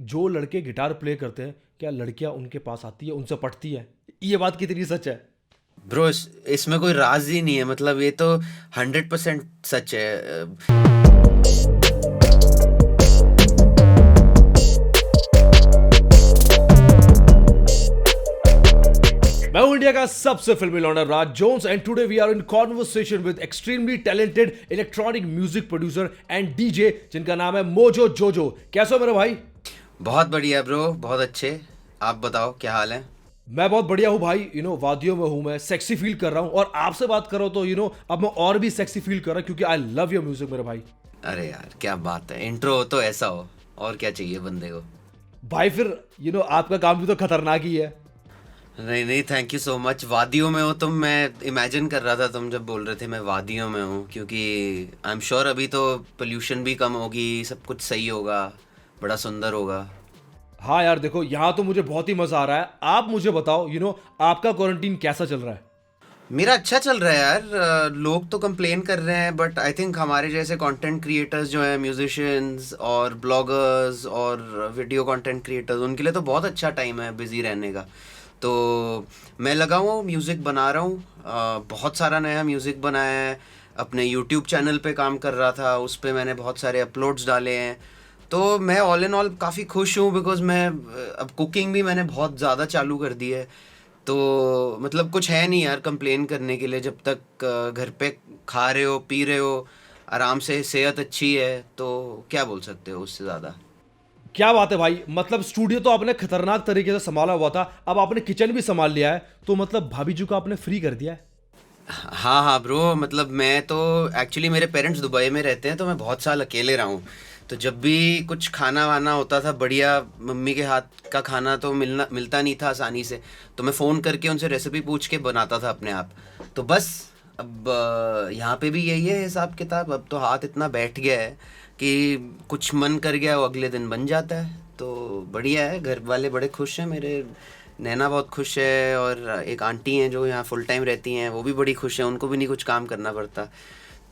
जो लड़के guitar play करते हैं, क्या लड़कियां उनके पास आती है, उनसे पटती है? ये बात कितनी सच है? ब्रो, इसमें कोई राज ही नहीं है। मतलब ये तो 100% सच है। मैं हूं इंडिया का सबसे फिल्मी लौंडा Raj Jones and today we are in conversation with extremely talented electronic music producer and DJ जिनका नाम है मोजो जोजो। कैसे हो मेरे भाई? बहुत बढ़िया ब्रो, बहुत अच्छे। आप बताओ क्या हाल है? मैं बहुत बढ़िया हूँ भाई। वादियों में हूँ, मैं सेक्सी फील कर रहा हूँ और आपसे बात कर रहा हूँ तो अब मैं और भी सेक्सी फील कर रहा हूँ क्योंकि आई लव योर म्यूजिक मेरे भाई। अरे यार, क्या बात है। इंट्रो हो तो ऐसा हो, और क्या चाहिए बंदे को। भाई फिर आपका काम भी तो खतरनाक ही है। नहीं नहीं, थैंक यू सो मच। वादियों में हो तुम? मैं इमेजिन कर रहा था तुम जब बोल रहे थे मैं वादियों में हूँ, क्योंकि आई एम श्योर अभी तो पोल्यूशन भी कम होगी, सब कुछ सही होगा, बड़ा सुंदर होगा। हाँ यार देखो, यहाँ तो मुझे बहुत ही मजा आ रहा है। आप मुझे बताओ, आपका क्वारंटीन कैसा चल रहा है? मेरा अच्छा चल रहा है यार। लोग तो कंप्लेन कर रहे हैं, बट आई थिंक हमारे जैसे कंटेंट क्रिएटर्स जो हैं, म्यूजिशियंस और ब्लॉगर्स और वीडियो कंटेंट क्रिएटर्स, उनके लिए तो बहुत अच्छा टाइम है बिजी रहने का। तो मैं लगा हुआ हूँ, म्यूज़िक बना रहा हूँ। बहुत सारा नया म्यूज़िक बनाया है। अपने यूट्यूब चैनल पे काम कर रहा था, उस पे मैंने बहुत सारे अपलोड्स डाले हैं। तो मैं ऑल इन ऑल काफ़ी खुश हूँ, बिकॉज़ मैं अब कुकिंग भी मैंने बहुत ज़्यादा चालू कर दी है। तो मतलब कुछ है नहीं यार कंप्लेन करने के लिए, जब तक घर पे खा रहे हो, पी रहे हो, आराम से, सेहत अच्छी है, तो क्या बोल सकते हो उससे ज़्यादा। क्या बात है भाई। मतलब स्टूडियो तो आपने खतरनाक तरीके से संभाला हुआ था, अब आपने किचन भी संभाल लिया है, तो मतलब भाभी जी को आपने फ्री कर दिया है। हाँ हाँ ब्रो, मतलब मैं तो एक्चुअली, मेरे पेरेंट्स दुबई में रहते हैं, तो मैं बहुत साल अकेले रहा हूँ। तो जब भी कुछ खाना वाना होता था बढ़िया, मम्मी के हाथ का खाना तो मिलता नहीं था आसानी से, तो मैं फ़ोन करके उनसे रेसिपी पूछ के बनाता था अपने आप। तो बस अब यहाँ पे भी यही है हिसाब किताब। अब तो हाथ इतना बैठ गया है कि कुछ मन कर गया वो अगले दिन बन जाता है। तो बढ़िया है, घर वाले बड़े खुश हैं मेरे। नैना बहुत खुश है, और एक आंटी हैं जो यहाँ फुल टाइम रहती हैं, वो भी बड़ी खुश हैं, उनको भी नहीं कुछ काम करना पड़ता।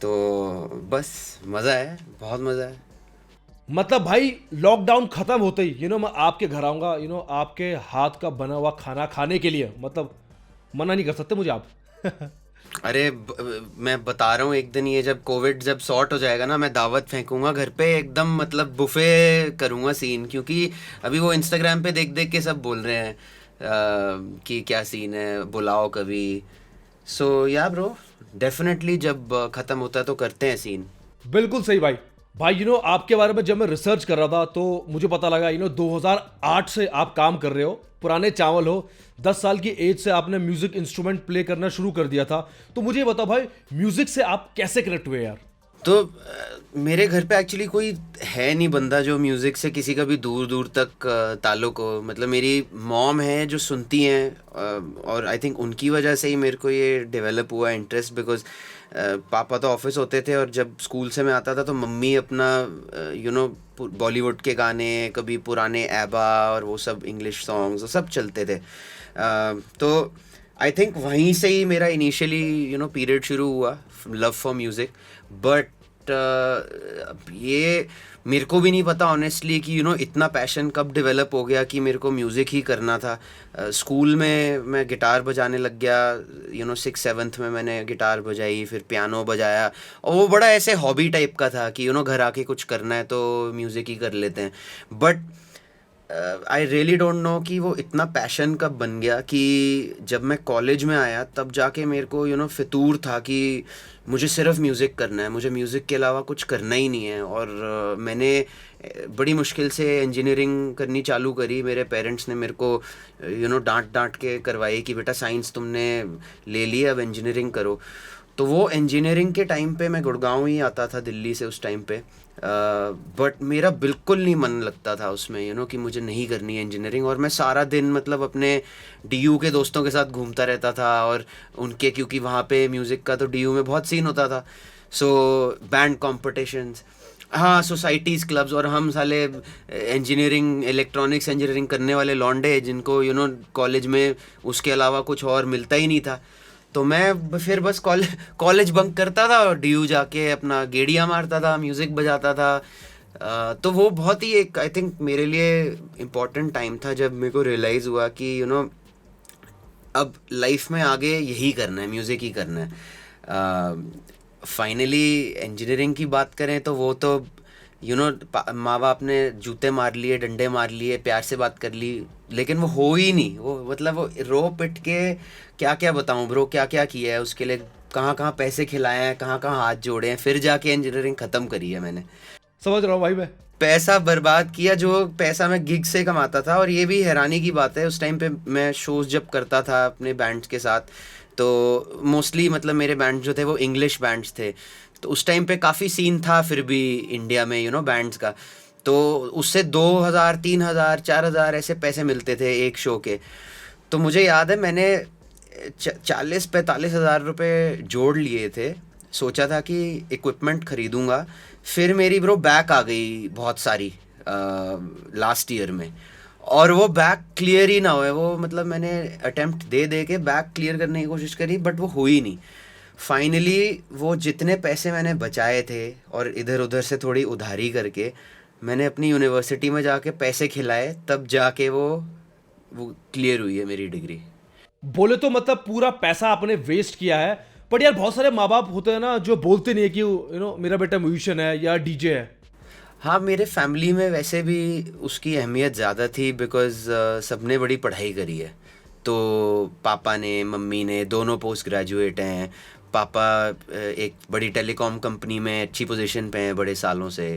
तो बस मज़ा है, बहुत मज़ा है। मतलब भाई लॉकडाउन खत्म होते ही मैं आपके घर आऊंगा, आपके हाथ का बना हुआ खाना खाने के लिए। मतलब मना नहीं कर सकते मुझे आप। अरे मैं बता रहा हूँ, एक दिन ये जब कोविड जब सॉर्ट हो जाएगा ना, मैं दावत फेंकूंगा घर पे एकदम, मतलब बुफे करूँगा सीन। क्योंकि अभी वो इंस्टाग्राम पे देख देख के सब बोल रहे हैं कि क्या सीन है, बुलाओ कभी। सो या ब्रो, डेफिनेटली जब ख़त्म होता है तो करते हैं सीन। बिल्कुल सही भाई। भाई आपके बारे में जब मैं रिसर्च कर रहा था तो मुझे पता लगा 2008 से आप काम कर रहे हो, पुराने चावल हो। 10 साल की एज से आपने म्यूजिक इंस्ट्रूमेंट प्ले करना शुरू कर दिया था। तो मुझे ये बताओ भाई, म्यूजिक से आप कैसे कनेक्ट हुए यार? तो मेरे घर पे एक्चुअली कोई है नहीं बंदा जो म्यूज़िक से किसी का भी दूर दूर तक ताल्लुक हो। मतलब मेरी मॉम है जो सुनती हैं, और आई थिंक उनकी वजह से ही मेरे को ये डेवलप हुआ इंटरेस्ट। बिकॉज़ पापा तो ऑफिस होते थे, और जब स्कूल से मैं आता था तो मम्मी अपना बॉलीवुड के गाने, कभी पुराने एबा और वो सब इंग्लिश सॉन्ग्स वो सब चलते थे। तो आई थिंक वहीं से ही मेरा इनिशियली पीरियड शुरू हुआ, लव फॉर म्यूज़िक। बट ये मेरे को भी नहीं पता ऑनेस्टली कि इतना पैशन कब डेवलप हो गया कि मेरे को म्यूज़िक ही करना था। स्कूल में मैं गिटार बजाने लग गया। 6th 7th में मैंने गिटार बजाई, फिर पियानो बजाया, और वो बड़ा ऐसे हॉबी टाइप का था कि घर आके कुछ करना है तो म्यूज़िक ही कर लेते हैं। But I really don't know कि वो इतना पैशन कब बन गया कि जब मैं कॉलेज में आया तब जाके मेरे को फितूर था कि मुझे सिर्फ म्यूज़िक करना है, मुझे म्यूज़िक के अलावा कुछ करना ही नहीं है। और मैंने बड़ी मुश्किल से इंजीनियरिंग करनी चालू करी। मेरे पेरेंट्स ने मेरे को डांट डांट के करवाई कि बेटा साइंस तुमने ले ली, अब इंजीनियरिंग करो। तो वो इंजीनियरिंग के टाइम पे मैं गुड़गांव ही आता था दिल्ली से उस टाइम पे। बट मेरा बिल्कुल नहीं मन लगता था उसमें, कि मुझे नहीं करनी है इंजीनियरिंग। और मैं सारा दिन मतलब अपने डीयू के दोस्तों के साथ घूमता रहता था, और उनके, क्योंकि वहाँ पे म्यूज़िक का तो डीयू में बहुत सीन होता था। सो बैंड कॉम्पिटिशन्स, हाँ, सोसाइटीज़, क्लब्स, और हम साले इंजीनियरिंग, इलेक्ट्रॉनिक्स इंजीनियरिंग करने वाले लौंडे जिनको कॉलेज में उसके अलावा कुछ और मिलता ही नहीं था। तो मैं फिर बस कॉलेज बंक करता था और डीयू जाके अपना गेड़िया मारता था, म्यूज़िक बजाता था, तो वो बहुत ही एक आई थिंक मेरे लिए इम्पोर्टेंट टाइम था जब मेरे को रियलाइज़ हुआ कि अब लाइफ में आगे यही करना है, म्यूज़िक ही करना है। फाइनली इंजीनियरिंग की बात करें तो वो तो माँ बाप ने जूते मार लिए, डंडे मार लिए, प्यार से बात कर ली, लेकिन वो हो ही नहीं। वो मतलब वो रो पिट के क्या क्या बताऊँ ब्रो, क्या क्या किया है उसके लिए, कहाँ कहाँ पैसे खिलाए हैं, कहाँ कहाँ हाथ जोड़े हैं, फिर जाके इंजीनियरिंग ख़त्म करी है मैंने। समझ रहा हूँ भाई मैं। पैसा बर्बाद किया, जो पैसा मैं गिग से कमाता था। और ये भी हैरानी की बात है, उस टाइम पे मैं शोज़ जब करता था अपने बैंड्स के साथ, तो मोस्टली मतलब मेरे बैंड जो थे वो इंग्लिश बैंड्स थे, तो उस टाइम पे काफ़ी सीन था फिर भी इंडिया में बैंड्स का। तो उससे 2,000 3,000 4,000 ऐसे पैसे मिलते थे एक शो के। तो मुझे याद है मैंने 40-45 हज़ार रुपये जोड़ लिए थे, सोचा था कि इक्विपमेंट ख़रीदूँगा। फिर मेरी ब्रो बैक आ गई बहुत सारी लास्ट ईयर में, और वो बैक क्लियर ही ना हुए। वो मतलब मैंने अटेम्प्ट दे दे के बैक क्लियर करने की कोशिश करी, बट वो हुई नहीं। फाइनली वो जितने पैसे मैंने बचाए थे और इधर उधर से थोड़ी उधारी करके मैंने अपनी यूनिवर्सिटी में जाके पैसे खिलाए, तब जाके वो क्लियर हुई है मेरी डिग्री। बोले तो मतलब पूरा पैसा आपने वेस्ट किया है, बट यार बहुत सारे माँ बाप होते हैं ना जो बोलते नहीं है कि मेरा बेटा म्यूजिशियन है या डीजे है। हाँ, मेरे फैमिली में वैसे भी उसकी अहमियत ज़्यादा थी, बिकॉज़ सबने बड़ी पढ़ाई करी है। तो पापा ने, मम्मी ने, दोनों पोस्ट ग्रेजुएट हैं। पापा एक बड़ी टेलीकॉम कंपनी में अच्छी पोजीशन पे हैं बड़े सालों से।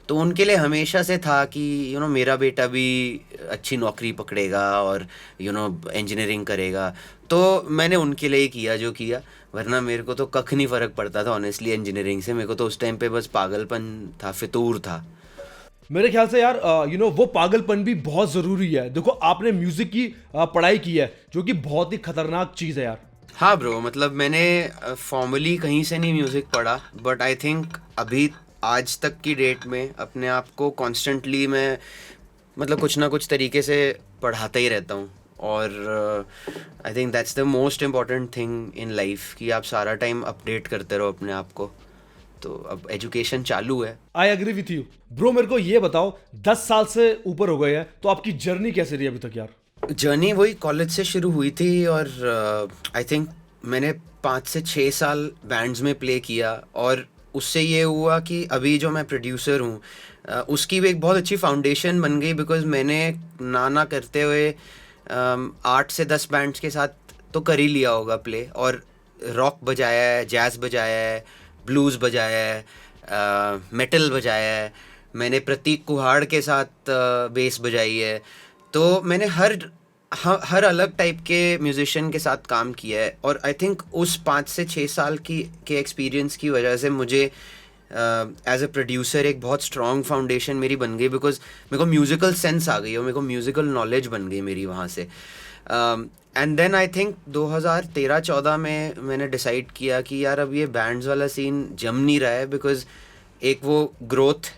तो उनके लिए हमेशा से था कि मेरा बेटा भी अच्छी नौकरी पकड़ेगा और इंजीनियरिंग करेगा। तो मैंने उनके लिए ही किया जो किया, वरना मेरे को तो कख नहीं फ़र्क पड़ता था ऑनेस्टली इंजीनियरिंग से। मेरे को तो उस टाइम पे बस पागलपन था, फितूर था। मेरे ख्याल से यार वो पागलपन भी बहुत ज़रूरी है। देखो आपने म्यूज़िक की पढ़ाई की है जो कि बहुत ही खतरनाक चीज़ है यार। हाँ ब्रो, मतलब मैंने फॉर्मली कहीं से नहीं म्यूज़िक पढ़ा, बट आई थिंक अभी आज तक की डेट में अपने आप को कॉन्स्टेंटली मैं मतलब कुछ ना कुछ तरीके से पढ़ाता ही रहता हूँ। और I think that's the most important thing in life, कि आप सारा टाइम अपडेट करते रहो अपने आप को। तो अब एजुकेशन चालू है। I agree with you bro. मेरे को ये बताओ, 10 साल से ऊपर हो गए हैं, तो आपकी जर्नी कैसे रही अभी तक यार? जर्नी वही कॉलेज से शुरू हुई थी, और आई थिंक मैंने 5 से 6 साल बैंड्स में प्ले किया। और उससे ये हुआ कि अभी जो मैं प्रोड्यूसर हूँ, उसकी भी एक बहुत अच्छी फाउंडेशन बन गई, बिकॉज़ मैंने ना करते हुए 8 से 10 बैंड्स के साथ तो कर ही लिया होगा प्ले। और रॉक बजाया है, जैज़ बजाया है, ब्लूज़ बजाया है, मेटल बजाया है। मैंने प्रतीक कुहाड़ के साथ बेस बजाई है। तो मैंने हर अलग टाइप के म्यूजिशियन के साथ काम किया है। और आई थिंक उस 5 से 6 साल के एक्सपीरियंस की वजह से मुझे एज अ प्रोड्यूसर एक बहुत स्ट्रॉन्ग फाउंडेशन मेरी बन गई, बिकॉज मेरे को म्यूज़िकल सेंस आ गई और मेरे को म्यूज़िकल नॉलेज बन गई मेरी वहाँ से। एंड देन आई थिंक 2013-14 में मैंने डिसाइड किया कि यार अब ये बैंड्स वाला सीन जम नहीं रहा है, बिकॉज एक वो ग्रोथ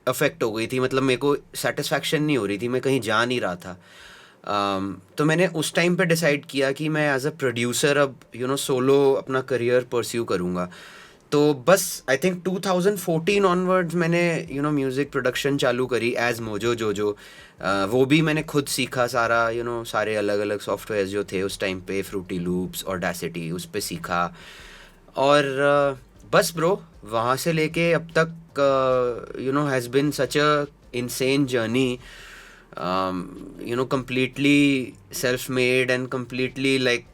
अफेक्ट हो गई थी। मतलब मेरे को सेटिस्फैक्शन नहीं हो रही थी, मैं कहीं जा नहीं रहा था। तो मैंने उस टाइम पे डिसाइड किया कि मैं एज अ प्रोड्यूसर अब सोलो अपना करियर परस्यू करूँगा। तो बस आई थिंक 2014 ऑनवर्ड्स मैंने म्यूज़िक प्रोडक्शन चालू करी एज मोजो जोजो। वो भी मैंने खुद सीखा सारा, सारे अलग अलग सॉफ्टवेयर जो थे उस टाइम पे, फ्रूटी लूप्स, ऑडेसिटी, उस पे सीखा। और बस ब्रो, वहाँ से लेके अब तक has been such a insane journey, completely self-made and completely like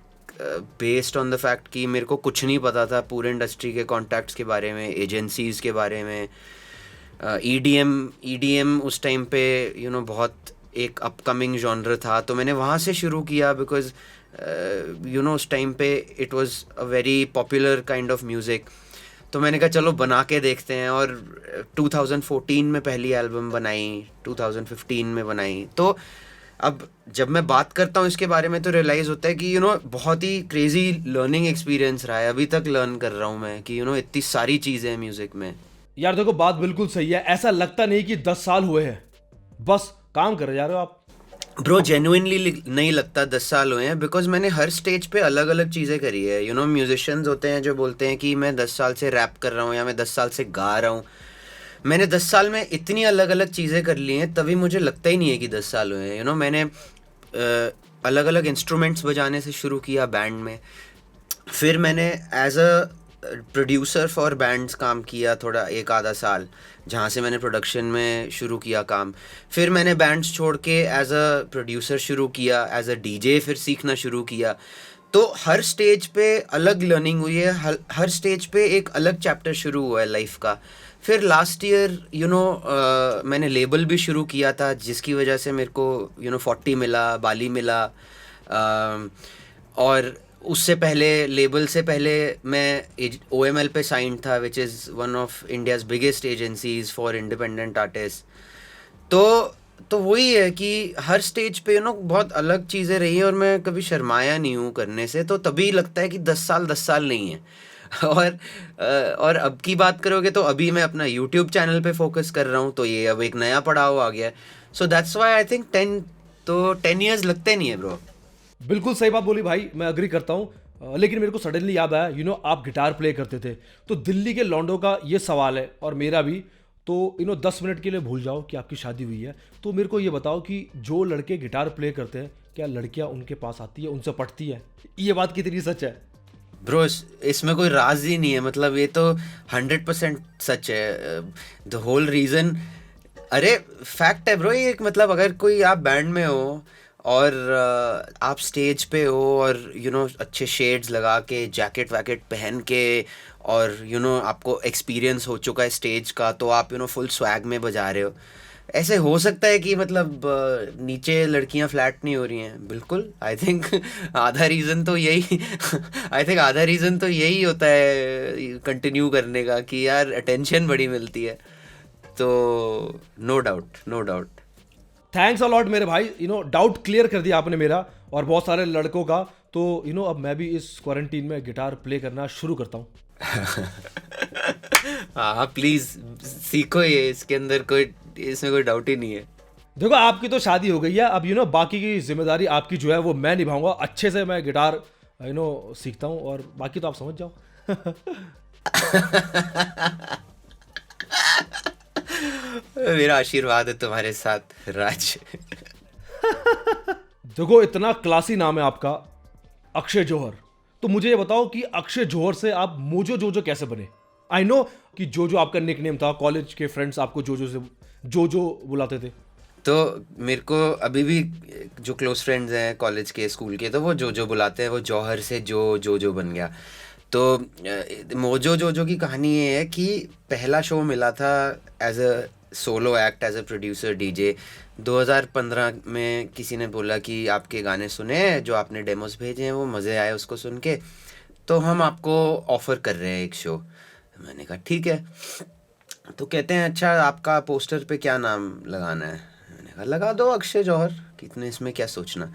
based on the fact कि मेरे को कुछ नहीं पता था पूरे इंडस्ट्री के कॉन्टैक्ट्स के बारे में, एजेंसीज़ के बारे में। EDM उस टाइम पे बहुत एक अपकमिंग जॉनर था, तो मैंने वहाँ से शुरू किया, बिकॉज उस टाइम पे it was a very popular kind of music. तो मैंने कहा चलो बना के देखते हैं, और 2014 में पहली एल्बम बनाई, 2015 में बनाई। तो अब जब मैं बात करता हूँ इसके बारे में तो रियलाइज़ होता है कि बहुत ही क्रेज़ी लर्निंग एक्सपीरियंस रहा है। अभी तक लर्न कर रहा हूँ मैं कि इतनी सारी चीज़ें हैं म्यूज़िक में। यार देखो बात बिल्कुल सही है, ऐसा लगता नहीं कि 10 साल हुए हैं, बस काम कर जा रहे हो आप। ब्रो जेन्युइनली नहीं लगता 10 साल हुए हैं, बिकॉज मैंने हर स्टेज पे अलग अलग चीज़ें करी है। म्यूजिशियंस होते हैं जो बोलते हैं कि मैं 10 साल से रैप कर रहा हूँ या मैं 10 साल से गा रहा हूँ। मैंने 10 साल में इतनी अलग अलग चीज़ें कर ली हैं, तभी मुझे लगता ही नहीं है कि 10 साल हुए हैं। मैंने अलग अलग इंस्ट्रूमेंट्स बजाने से शुरू किया बैंड में, फिर मैंने as a producer for bands काम किया थोड़ा, एक आधा साल, जहाँ से मैंने प्रोडक्शन में शुरू किया काम। फिर मैंने बैंड्स छोड़ के एज अ प्रोड्यूसर शुरू किया, एज अ डीजे फिर सीखना शुरू किया। तो हर स्टेज पे अलग लर्निंग हुई है, हर स्टेज पे एक अलग चैप्टर शुरू हुआ है लाइफ का। फिर लास्ट ईयर मैंने लेबल भी शुरू किया था, जिसकी वजह से मेरे को 40 मिला, बाली मिला। और उससे पहले, लेबल से पहले, मैं OML पे साइन था, which is one of India's biggest agencies for independent artist. तो वही है कि हर स्टेज पे बहुत अलग चीज़ें रही हैं, और मैं कभी शर्माया नहीं हूँ करने से। तो तभी लगता है कि 10 साल नहीं है। और अब की बात करोगे तो अभी मैं अपना यूट्यूब चैनल पे फोकस कर रहा हूँ, तो ये अब एक नया पड़ाव आ गया है। So that's why I think 10 years लगते नहीं है ब्रो। बिल्कुल सही बात बोली भाई, मैं अग्री करता हूँ। लेकिन मेरे को सडनली याद आया, आप गिटार प्ले करते थे, तो दिल्ली के लौंडों का ये सवाल है, और मेरा भी। तो 10 मिनट के लिए भूल जाओ कि आपकी शादी हुई है, तो मेरे को ये बताओ कि जो लड़के गिटार प्ले करते हैं, क्या लड़कियां उनके पास आती है, उनसे पटती है? ये बात कितनी सच है? ब्रो, इसमें कोई राज ही नहीं है, मतलब ये तो 100% सच है। द होल रीज़न, अरे फैक्ट है ब्रो ये। मतलब अगर कोई आप बैंड में हो और आप स्टेज पे हो, और अच्छे शेड्स लगा के, जैकेट वैकेट पहन के, और आपको एक्सपीरियंस हो चुका है स्टेज का, तो आप फुल स्वैग में बजा रहे हो, ऐसे हो सकता है कि मतलब नीचे लड़कियां फ्लैट नहीं हो रही हैं? बिल्कुल। आई थिंक आधा रीज़न तो यही आई थिंक आधा रीज़न तो यही होता है कंटिन्यू करने का, कि यार अटेंशन बड़ी मिलती है। तो no doubt, no doubt. Thanks a lot मेरे भाई, डाउट क्लियर कर दिया आपने मेरा और बहुत सारे लड़कों का। तो अब मैं भी इस क्वारंटीन में गिटार प्ले करना शुरू करता हूँ। हाँ प्लीज़ सीखो ये, इसमें कोई डाउट ही नहीं है। देखो, आपकी तो शादी हो गई है, अब बाकी की जिम्मेदारी आपकी जो है वो मैं निभाऊंगा। अच्छे से मैं गिटार सीखता हूँ, और बाकी तो आप समझ जाओ। मेरा आशीर्वाद है तुम्हारे साथ राज। देखो, इतना क्लासी नाम है आपका, अक्षय जौहर। तो मुझे ये बताओ कि अक्षय जौहर से आप मोजो जोजो कैसे बने? आई नो कि जोजो आपका निकनेम था, कॉलेज के फ्रेंड्स आपको जोजो बुलाते थे। तो मेरे को अभी भी जो क्लोज फ्रेंड्स हैं कॉलेज के, स्कूल के, तो वो जो बुलाते हैं। वो जौहर से जो बन गया। तो मोजो जोजो की कहानी ये है कि पहला शो मिला था as a solo act, as a producer DJ. 2015 में किसी ने बोला कि आपके गाने सुने हैं, जो आपने डेमोस भेजे हैं, वो मज़े आए उसको सुन के, तो हम आपको ऑफ़र कर रहे हैं एक शो। मैंने कहा ठीक है। तो कहते हैं अच्छा, आपका पोस्टर पे क्या नाम लगाना है? मैंने कहा लगा दो अक्षय जौहर, कितने इसमें क्या सोचना।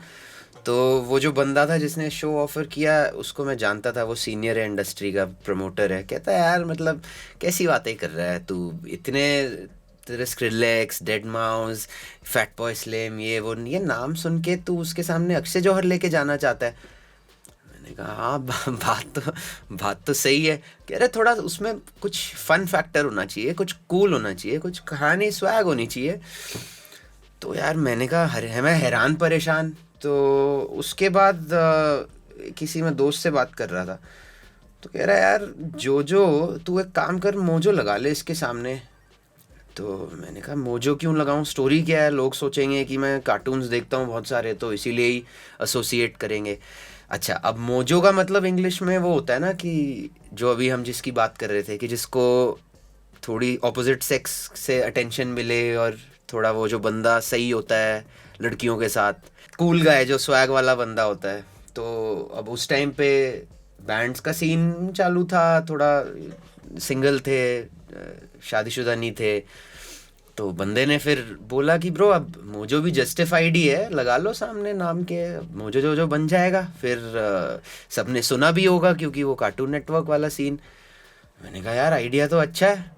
तो वो जो बंदा था जिसने शो ऑफ़र किया, उसको मैं जानता था, वो सीनियर है, इंडस्ट्री का प्रमोटर है। कहता है यार मतलब कैसी बातें कर रहा है तू, इतने तेरे Skrillex, dead mouse, fat boy slim, ये नाम सुन के तू उसके सामने अक्षय जौहर लेके जाना चाहता है? मैंने कहा हाँ, बात तो सही है। कह रहे थोड़ा उसमें कुछ फन फैक्टर होना चाहिए, कुछ कूल होना चाहिए, कुछ कहानी स्वैग होनी चाहिए। तो यार मैंने कहा मैं हैरान परेशान। तो उसके बाद किसी में दोस्त से बात कर रहा था, तो कह रहा है यार जोजो, तू एक काम कर, मोजो लगा ले इसके सामने। तो मैंने कहा मोजो क्यों लगाऊं, स्टोरी क्या है? लोग सोचेंगे कि मैं कार्टून्स देखता हूँ बहुत सारे, तो इसीलिए ही एसोसिएट करेंगे। अच्छा, अब मोजो का मतलब इंग्लिश में वो होता है ना, कि जो अभी हम जिसकी बात कर रहे थे, कि जिसको थोड़ी ऑपोजिट सेक्स से अटेंशन मिले, और थोड़ा वो जो बंदा सही होता है लड़कियों के साथ, कूल गाय, जो स्वैग वाला बंदा होता है। तो अब उस टाइम पे बैंड्स का सीन चालू था, थोड़ा सिंगल थे, शादीशुदा नहीं थे। तो बंदे ने फिर बोला कि ब्रो अब मोजो भी जस्टिफाइड ही है, लगा लो सामने नाम के, मोजो जो बन जाएगा। फिर सबने सुना भी होगा, क्योंकि वो कार्टून नेटवर्क वाला सीन। मैंने कहा यार आइडिया तो अच्छा है।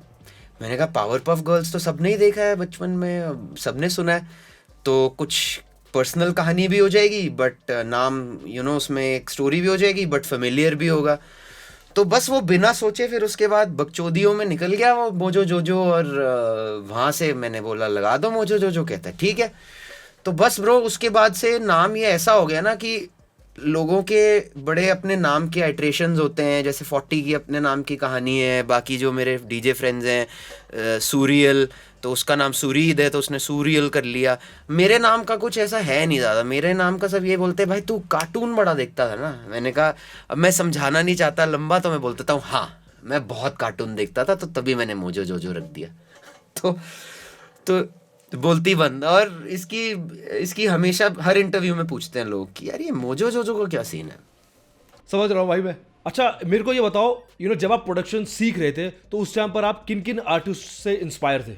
मैंने कहा पावर पफ गर्ल्स तो सबने ही देखा है बचपन में, सबने सुना है, तो कुछ पर्सनल कहानी भी हो जाएगी, बट नाम उसमें एक स्टोरी भी हो जाएगी, बट फेमिलियर भी होगा। तो बस वो बिना सोचे फिर उसके बाद बकचोदियों में निकल गया वो मोजो जोजो, और वहाँ से मैंने बोला लगा दो मोजो जोजो, कहता है ठीक है। तो बस ब्रो उसके बाद से नाम ये ऐसा हो गया ना कि लोगों के बड़े अपने नाम के आइट्रेशंस होते हैं, जैसे 40 की अपने नाम की कहानी है, बाकी जो मेरे डीजे फ्रेंड्स हैं सूरियल, तो उसका नाम सूरीद है तो उसने सूरियल कर लिया। मेरे नाम का कुछ ऐसा है नहीं ज़्यादा, मेरे नाम का सब ये बोलते हैं भाई तू कार्टून बड़ा देखता था ना। मैंने कहा अब मैं समझाना नहीं चाहता लंबा, तो मैं बोल देता हूँ हाँ मैं बहुत कार्टून देखता था, तो तभी मैंने मोजो जोजो रख दिया। तो बोलती बंद। और इसकी इसकी हमेशा हर इंटरव्यू में पूछते हैं लोग कि यार ये मोजो जोजो का क्या सीन है। समझ रहा हूँ भाई मैं। अच्छा मेरे को ये बताओ, जब आप प्रोडक्शन सीख रहे थे तो उस टाइम पर आप किन किन आर्टिस्ट से इंस्पायर थे?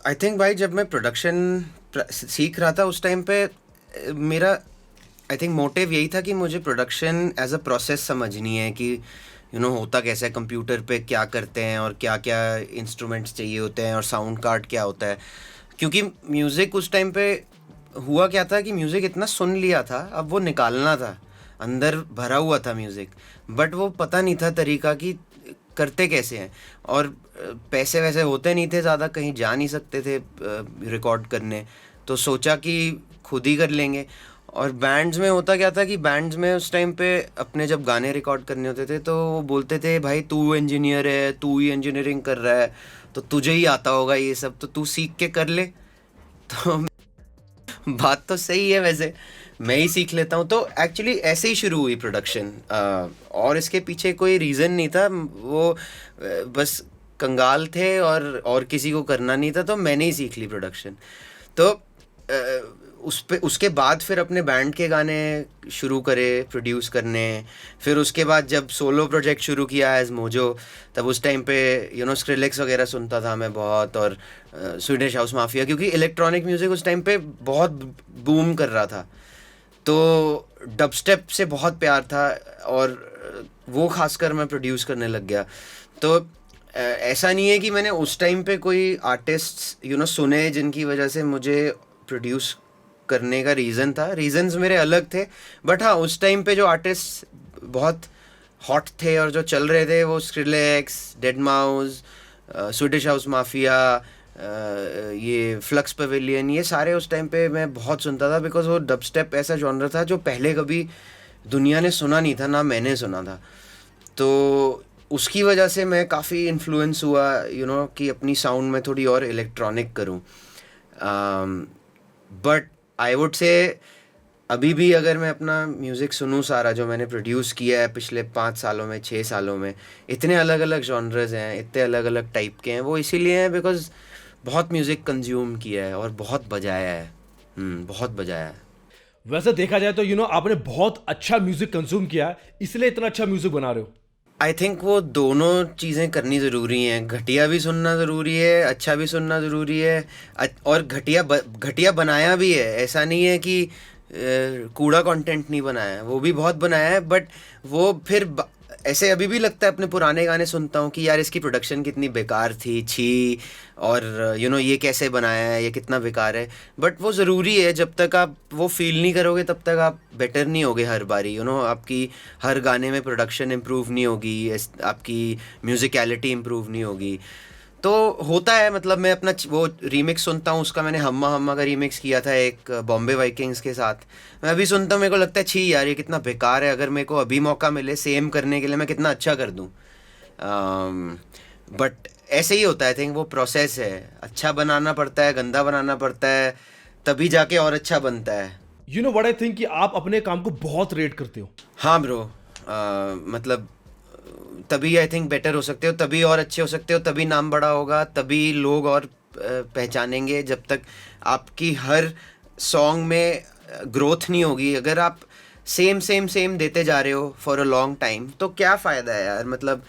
आई थिंक भाई जब मैं प्रोडक्शन सीख रहा था उस टाइम पे मेरा आई थिंक मोटिव यही था कि मुझे प्रोडक्शन एज अ प्रोसेस समझनी है कि होता कैसे है, कंप्यूटर पे क्या करते हैं और क्या क्या इंस्ट्रूमेंट्स चाहिए होते हैं और साउंड कार्ड क्या होता है। क्योंकि म्यूज़िक उस टाइम पे हुआ क्या था कि म्यूज़िक इतना सुन लिया था, अब वो निकालना था, अंदर भरा हुआ था म्यूज़िक, बट वो पता नहीं था तरीका कि करते कैसे हैं। और पैसे वैसे होते नहीं थे ज़्यादा, कहीं जा नहीं सकते थे रिकॉर्ड करने, तो सोचा कि खुद ही कर लेंगे। और बैंड्स में होता क्या था कि बैंड्स में उस टाइम पे अपने जब गाने रिकॉर्ड करने होते थे तो वो बोलते थे भाई तू इंजीनियर है, तू ही इंजीनियरिंग कर रहा है, तो तुझे ही आता होगा ये सब, तो तू सीख के कर ले। तो बात तो सही है, वैसे मैं ही सीख लेता हूँ। तो एक्चुअली ऐसे ही शुरू हुई प्रोडक्शन, और इसके पीछे कोई रीज़न नहीं था, वो बस कंगाल थे और किसी को करना नहीं था, तो मैंने ही सीख ली प्रोडक्शन। तो उसके बाद फिर अपने बैंड के गाने शुरू करे प्रोड्यूस करने। फिर उसके बाद जब सोलो प्रोजेक्ट शुरू किया एज मोजो, तब उस टाइम पे स्क्रिलेक्स वगैरह सुनता था मैं बहुत, और स्वीडिश हाउस माफिया, क्योंकि इलेक्ट्रॉनिक म्यूज़िक उस टाइम पे बहुत बूम कर रहा था, तो डबस्टेप से बहुत प्यार था और वो खासकर मैं प्रोड्यूस करने लग गया। तो ऐसा नहीं है कि मैंने उस टाइम पे कोई आर्टिस्ट सुने जिनकी वजह से मुझे प्रोड्यूस करने का रीज़न था, रीजंस मेरे अलग थे। बट हाँ उस टाइम पे जो आर्टिस्ट बहुत हॉट थे और जो चल रहे थे वो Skrillex, dead mouse, Swedish house mafia, ये फ्लक्स पवेलियन, ये सारे उस टाइम पे मैं बहुत सुनता था, बिकॉज वो डबस्टेप ऐसा जॉनर था जो पहले कभी दुनिया ने सुना नहीं था, ना मैंने सुना था। तो उसकी वजह से मैं काफ़ी इन्फ्लुएंस हुआ कि अपनी साउंड में थोड़ी और इलेक्ट्रॉनिक करूँ। बट आई वुड से अभी भी अगर मैं अपना म्यूज़िक सुनूँ सारा जो मैंने प्रोड्यूस किया है पिछले 5 सालों में 6 सालों में, इतने अलग अलग जॉनर्स हैं, इतने अलग अलग टाइप के हैं, वो इसीलिए हैं बिकॉज बहुत म्यूज़िक कंज्यूम किया है और बहुत बजाया है। बहुत बजाया है। वैसे देखा जाए तो आपने बहुत अच्छा म्यूजिक कंज्यूम किया है, इसलिए इतना अच्छा म्यूजिक बना रहे हो। आई थिंक वो दोनों चीज़ें करनी ज़रूरी हैं, घटिया भी सुनना ज़रूरी है, अच्छा भी सुनना ज़रूरी है, और घटिया बनाया भी है। ऐसा नहीं है कि कूड़ा कंटेंट नहीं बनाया है, वो भी बहुत बनाया है, बट वो फिर ऐसे अभी भी लगता है अपने पुराने गाने सुनता हूँ कि यार इसकी प्रोडक्शन कितनी बेकार थी, छी, और ये कैसे बनाया है, ये कितना बेकार है। बट वो ज़रूरी है, जब तक आप वो फील नहीं करोगे तब तक आप बेटर नहीं होगे हर बारी। आपकी हर गाने में प्रोडक्शन इम्प्रूव नहीं होगी, आपकी म्यूज़िकलिटी इम्प्रूव नहीं होगी। तो होता है, मतलब मैं अपना वो रीमिक्स सुनता हूँ, उसका मैंने हम्मा हम्मा का रीमिक्स किया था एक बॉम्बे वाइकिंग्स के साथ। मैं अभी सुनता हूँ, मेरे को लगता है छी यार ये कितना बेकार है, अगर मेरे को अभी मौका मिले सेम करने के लिए मैं कितना अच्छा कर दूँ। बट ऐसे ही होता है, आई थिंक वो प्रोसेस है, अच्छा बनाना पड़ता है, गंदा बनाना पड़ता है, तभी जाके और अच्छा बनता है। व्हाट आई थिंक कि आप अपने काम को बहुत रेट करते हो। हाँ ब्रो, मतलब तभी आई थिंक बेटर हो सकते हो, तभी और अच्छे हो सकते हो, तभी नाम बड़ा होगा, तभी लोग और पहचानेंगे। जब तक आपकी हर सॉन्ग में ग्रोथ नहीं होगी, अगर आप सेम सेम सेम देते जा रहे हो फॉर अ लॉन्ग टाइम, तो क्या फ़ायदा है यार। मतलब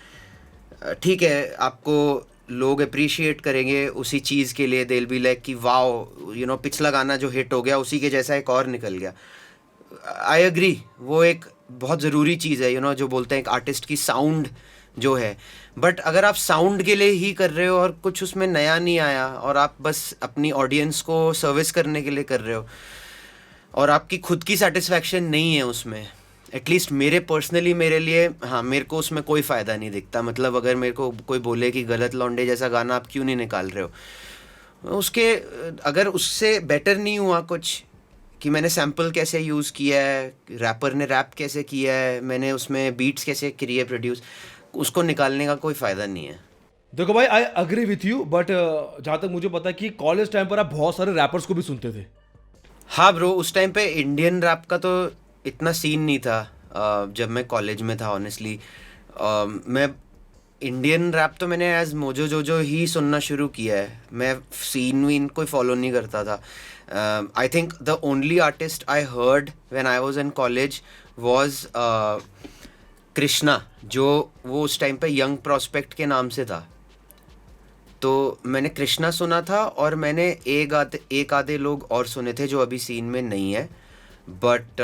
ठीक है, आपको लोग अप्रिशिएट करेंगे उसी चीज़ के लिए, दे विल बी लाइक कि वाओ पिछला गाना जो हिट हो गया उसी के जैसा एक और निकल गया। आई एग्री, वो एक बहुत ज़रूरी चीज़ है जो बोलते हैं एक आर्टिस्ट की साउंड जो है। बट अगर आप साउंड के लिए ही कर रहे हो और कुछ उसमें नया नहीं आया, और आप बस अपनी ऑडियंस को सर्विस करने के लिए कर रहे हो, और आपकी खुद की सेटिस्फैक्शन नहीं है उसमें, एटलीस्ट मेरे पर्सनली मेरे लिए, हाँ, मेरे को उसमें कोई फ़ायदा नहीं दिखता। मतलब अगर मेरे को कोई बोले कि गलत लौंडे जैसा गाना आप क्यों नहीं निकाल रहे हो, उसके अगर उससे बेटर नहीं हुआ कुछ, कि मैंने सैम्पल कैसे यूज़ किया है, रैपर ने रैप कैसे किया है, मैंने उसमें बीट्स कैसे किए प्रोड्यूस, उसको निकालने का कोई फ़ायदा नहीं है। देखो भाई, I agree with you, but जहाँ तक मुझे पता है कि कॉलेज टाइम पर आप बहुत सारे रैपर्स को भी सुनते थे। हाँ ब्रो, उस टाइम पे इंडियन रैप का तो इतना सीन नहीं था। जब मैं कॉलेज में था ऑनेस्टली, मैं इंडियन रैप तो मैंने एज मोजो जोजो ही सुनना शुरू किया है। मैं सीन वीन कोई फॉलो नहीं करता था। I think the only artist I heard when I was in college was Krishna, जो वो उस टाइम पे यंग प्रॉस्पेक्ट के नाम से था। तो मैंने कृष्णा सुना था, और मैंने एक आधे लोग और सुने थे जो अभी सीन में नहीं है। बट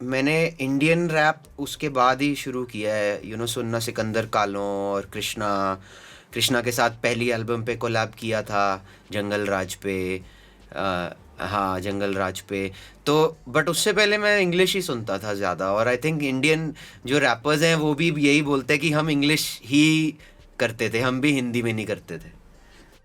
मैंने इंडियन रैप उसके बाद ही शुरू किया है, सुनना। सिकंदर कालों और कृष्णा के साथ पहली एल्बम पे कोलैब किया था, जंगल राज पे। हाँ, जंगल राज पे। तो बट उससे पहले मैं इंग्लिश ही सुनता था ज़्यादा, और आई थिंक इंडियन जो रैपर्स हैं वो भी यही बोलते हैं कि हम इंग्लिश ही करते थे, हम भी हिंदी में नहीं करते थे।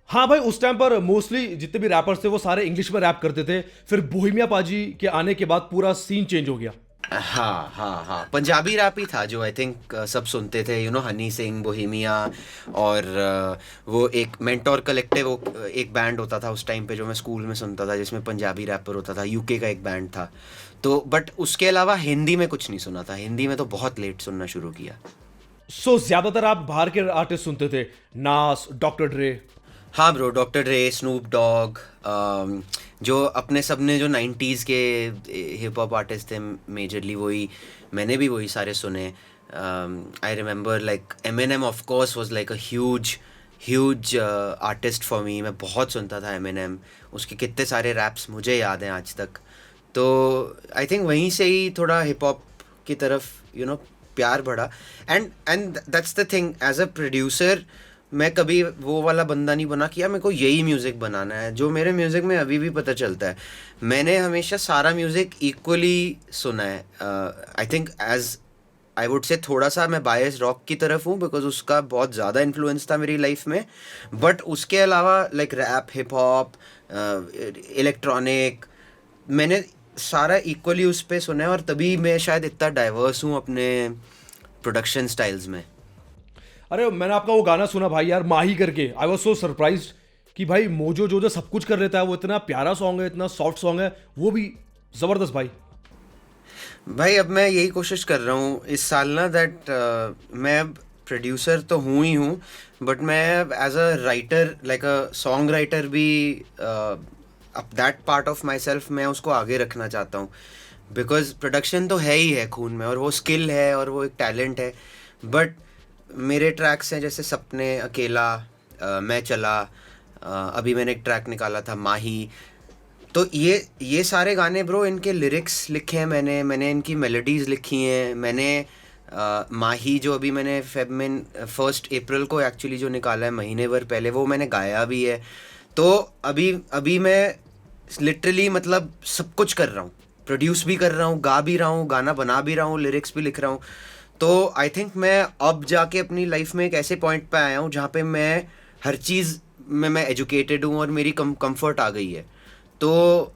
हाँ भाई, उस टाइम पर मोस्टली जितने भी रैपर्स थे वो सारे इंग्लिश में रैप करते थे। फिर बोहेमिया पाजी के आने के बाद पूरा सीन चेंज हो गया। हाँ हाँ हाँ, पंजाबी रैप ही था जो आई थिंक सब सुनते थे, हनी सिंह, बोहेमिया। और वो एक मेंटोर कलेक्टिव, वो एक बैंड होता था उस टाइम पे जो मैं स्कूल में सुनता था, जिसमें पंजाबी रैपर होता था, यूके का एक बैंड था। तो बट उसके अलावा हिंदी में कुछ नहीं सुना था। हिंदी में तो बहुत लेट सुनना शुरू किया। सो ज्यादातर आप बाहर के आर्टिस्ट सुनते थे, नास, डॉक्टर ड्रे। हाँ ब्रो, डॉक्टर ड्रे, स्नूप डॉग, जो अपने सबने जो 90s के हिप हॉप आर्टिस्ट थे मेजरली, वही मैंने भी वही सारे सुने। I remember like Eminem of course was like a huge artist for me. मैं बहुत सुनता था एमिनेम, उसके कितने सारे रैप्स मुझे याद हैं आज तक। तो आई थिंक वहीं से ही थोड़ा हिप हॉप की तरफ प्यार बढ़ा। And that's the thing, as a producer मैं कभी वो वाला बंदा नहीं बना कि यार मेरे को यही म्यूज़िक बनाना है। जो मेरे म्यूज़िक में अभी भी पता चलता है, मैंने हमेशा सारा म्यूज़िक इक्वली सुना है। I think as I would say थोड़ा सा मैं बायस रॉक की तरफ हूँ, बिकॉज उसका बहुत ज़्यादा इन्फ्लुएंस था मेरी लाइफ में। बट उसके अलावा like rap, hip hop, electronic, मैंने सारा इक्वली उस पर सुना है, और तभी मैं शायद इतना डाइवर्स हूँ अपने प्रोडक्शन स्टाइल्स में। अरे मैंने आपका वो गाना सुना भाई यार, माही करके। आई वॉज सो सरप्राइज कि भाई मोजो जो जो सब कुछ कर लेता है, वो इतना प्यारा सॉन्ग है, इतना सॉफ्ट सॉन्ग है, वो भी जबरदस्त भाई। भाई अब मैं यही कोशिश कर रहा हूँ इस साल ना, दैट मैं प्रोड्यूसर तो हूँ ही हूँ, बट मैं as a writer, like a song writer भी, अब that part of myself मैं उसको आगे रखना चाहता हूँ। बिकॉज प्रोडक्शन तो है ही है खून में, और वो स्किल है, और वो एक टैलेंट है। बट मेरे ट्रैक्स हैं जैसे सपने, अकेला, मैं चला, अभी मैंने एक ट्रैक निकाला था माही। तो ये सारे गाने ब्रो, इनके लिरिक्स लिखे हैं मैंने इनकी मेलोडीज़ लिखी हैं मैंने। माही जो अभी मैंने फेब में 1 अप्रैल को एक्चुअली जो निकाला है, महीने भर पहले, वो मैंने गाया भी है। तो अभी मैं लिटरली मतलब सब कुछ कर रहा हूँ, प्रोड्यूस भी कर रहा हूँ, गा भी रहा हूँ, गाना बना भी रहा हूँ, लिरिक्स भी लिख रहा हूँ। तो आई थिंक मैं अब जाके अपनी लाइफ में एक ऐसे पॉइंट पे आया हूँ जहाँ पे मैं हर चीज़ में मैं एजुकेटेड हूँ, और मेरी कंफर्ट आ गई है। तो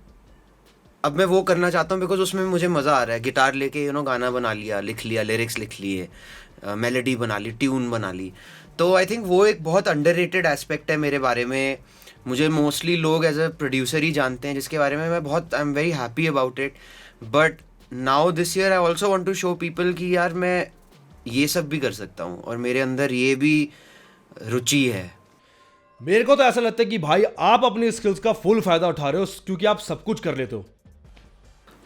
अब मैं वो करना चाहता हूँ, बिकॉज उसमें मुझे मज़ा आ रहा है। गिटार लेके गाना बना लिया, लिख लिया, लिरिक्स लिख लिए, मेलोडी बना ली, ट्यून बना ली। तो आई थिंक वो एक बहुत अंडररेटेड एस्पेक्ट है मेरे बारे में। मुझे मोस्टली लोग एज अ प्रोड्यूसर ही जानते हैं, जिसके बारे में मैं बहुत, I am very happy about it. But now this year I also want to show people कि यार मैं ये सब भी कर सकता हूँ, और मेरे अंदर ये भी रुचि है। मेरे को तो ऐसा लगता है कि भाई आप अपनी स्किल्स का फुल फायदा उठा रहे हो, क्योंकि आप सब कुछ कर लेते हो।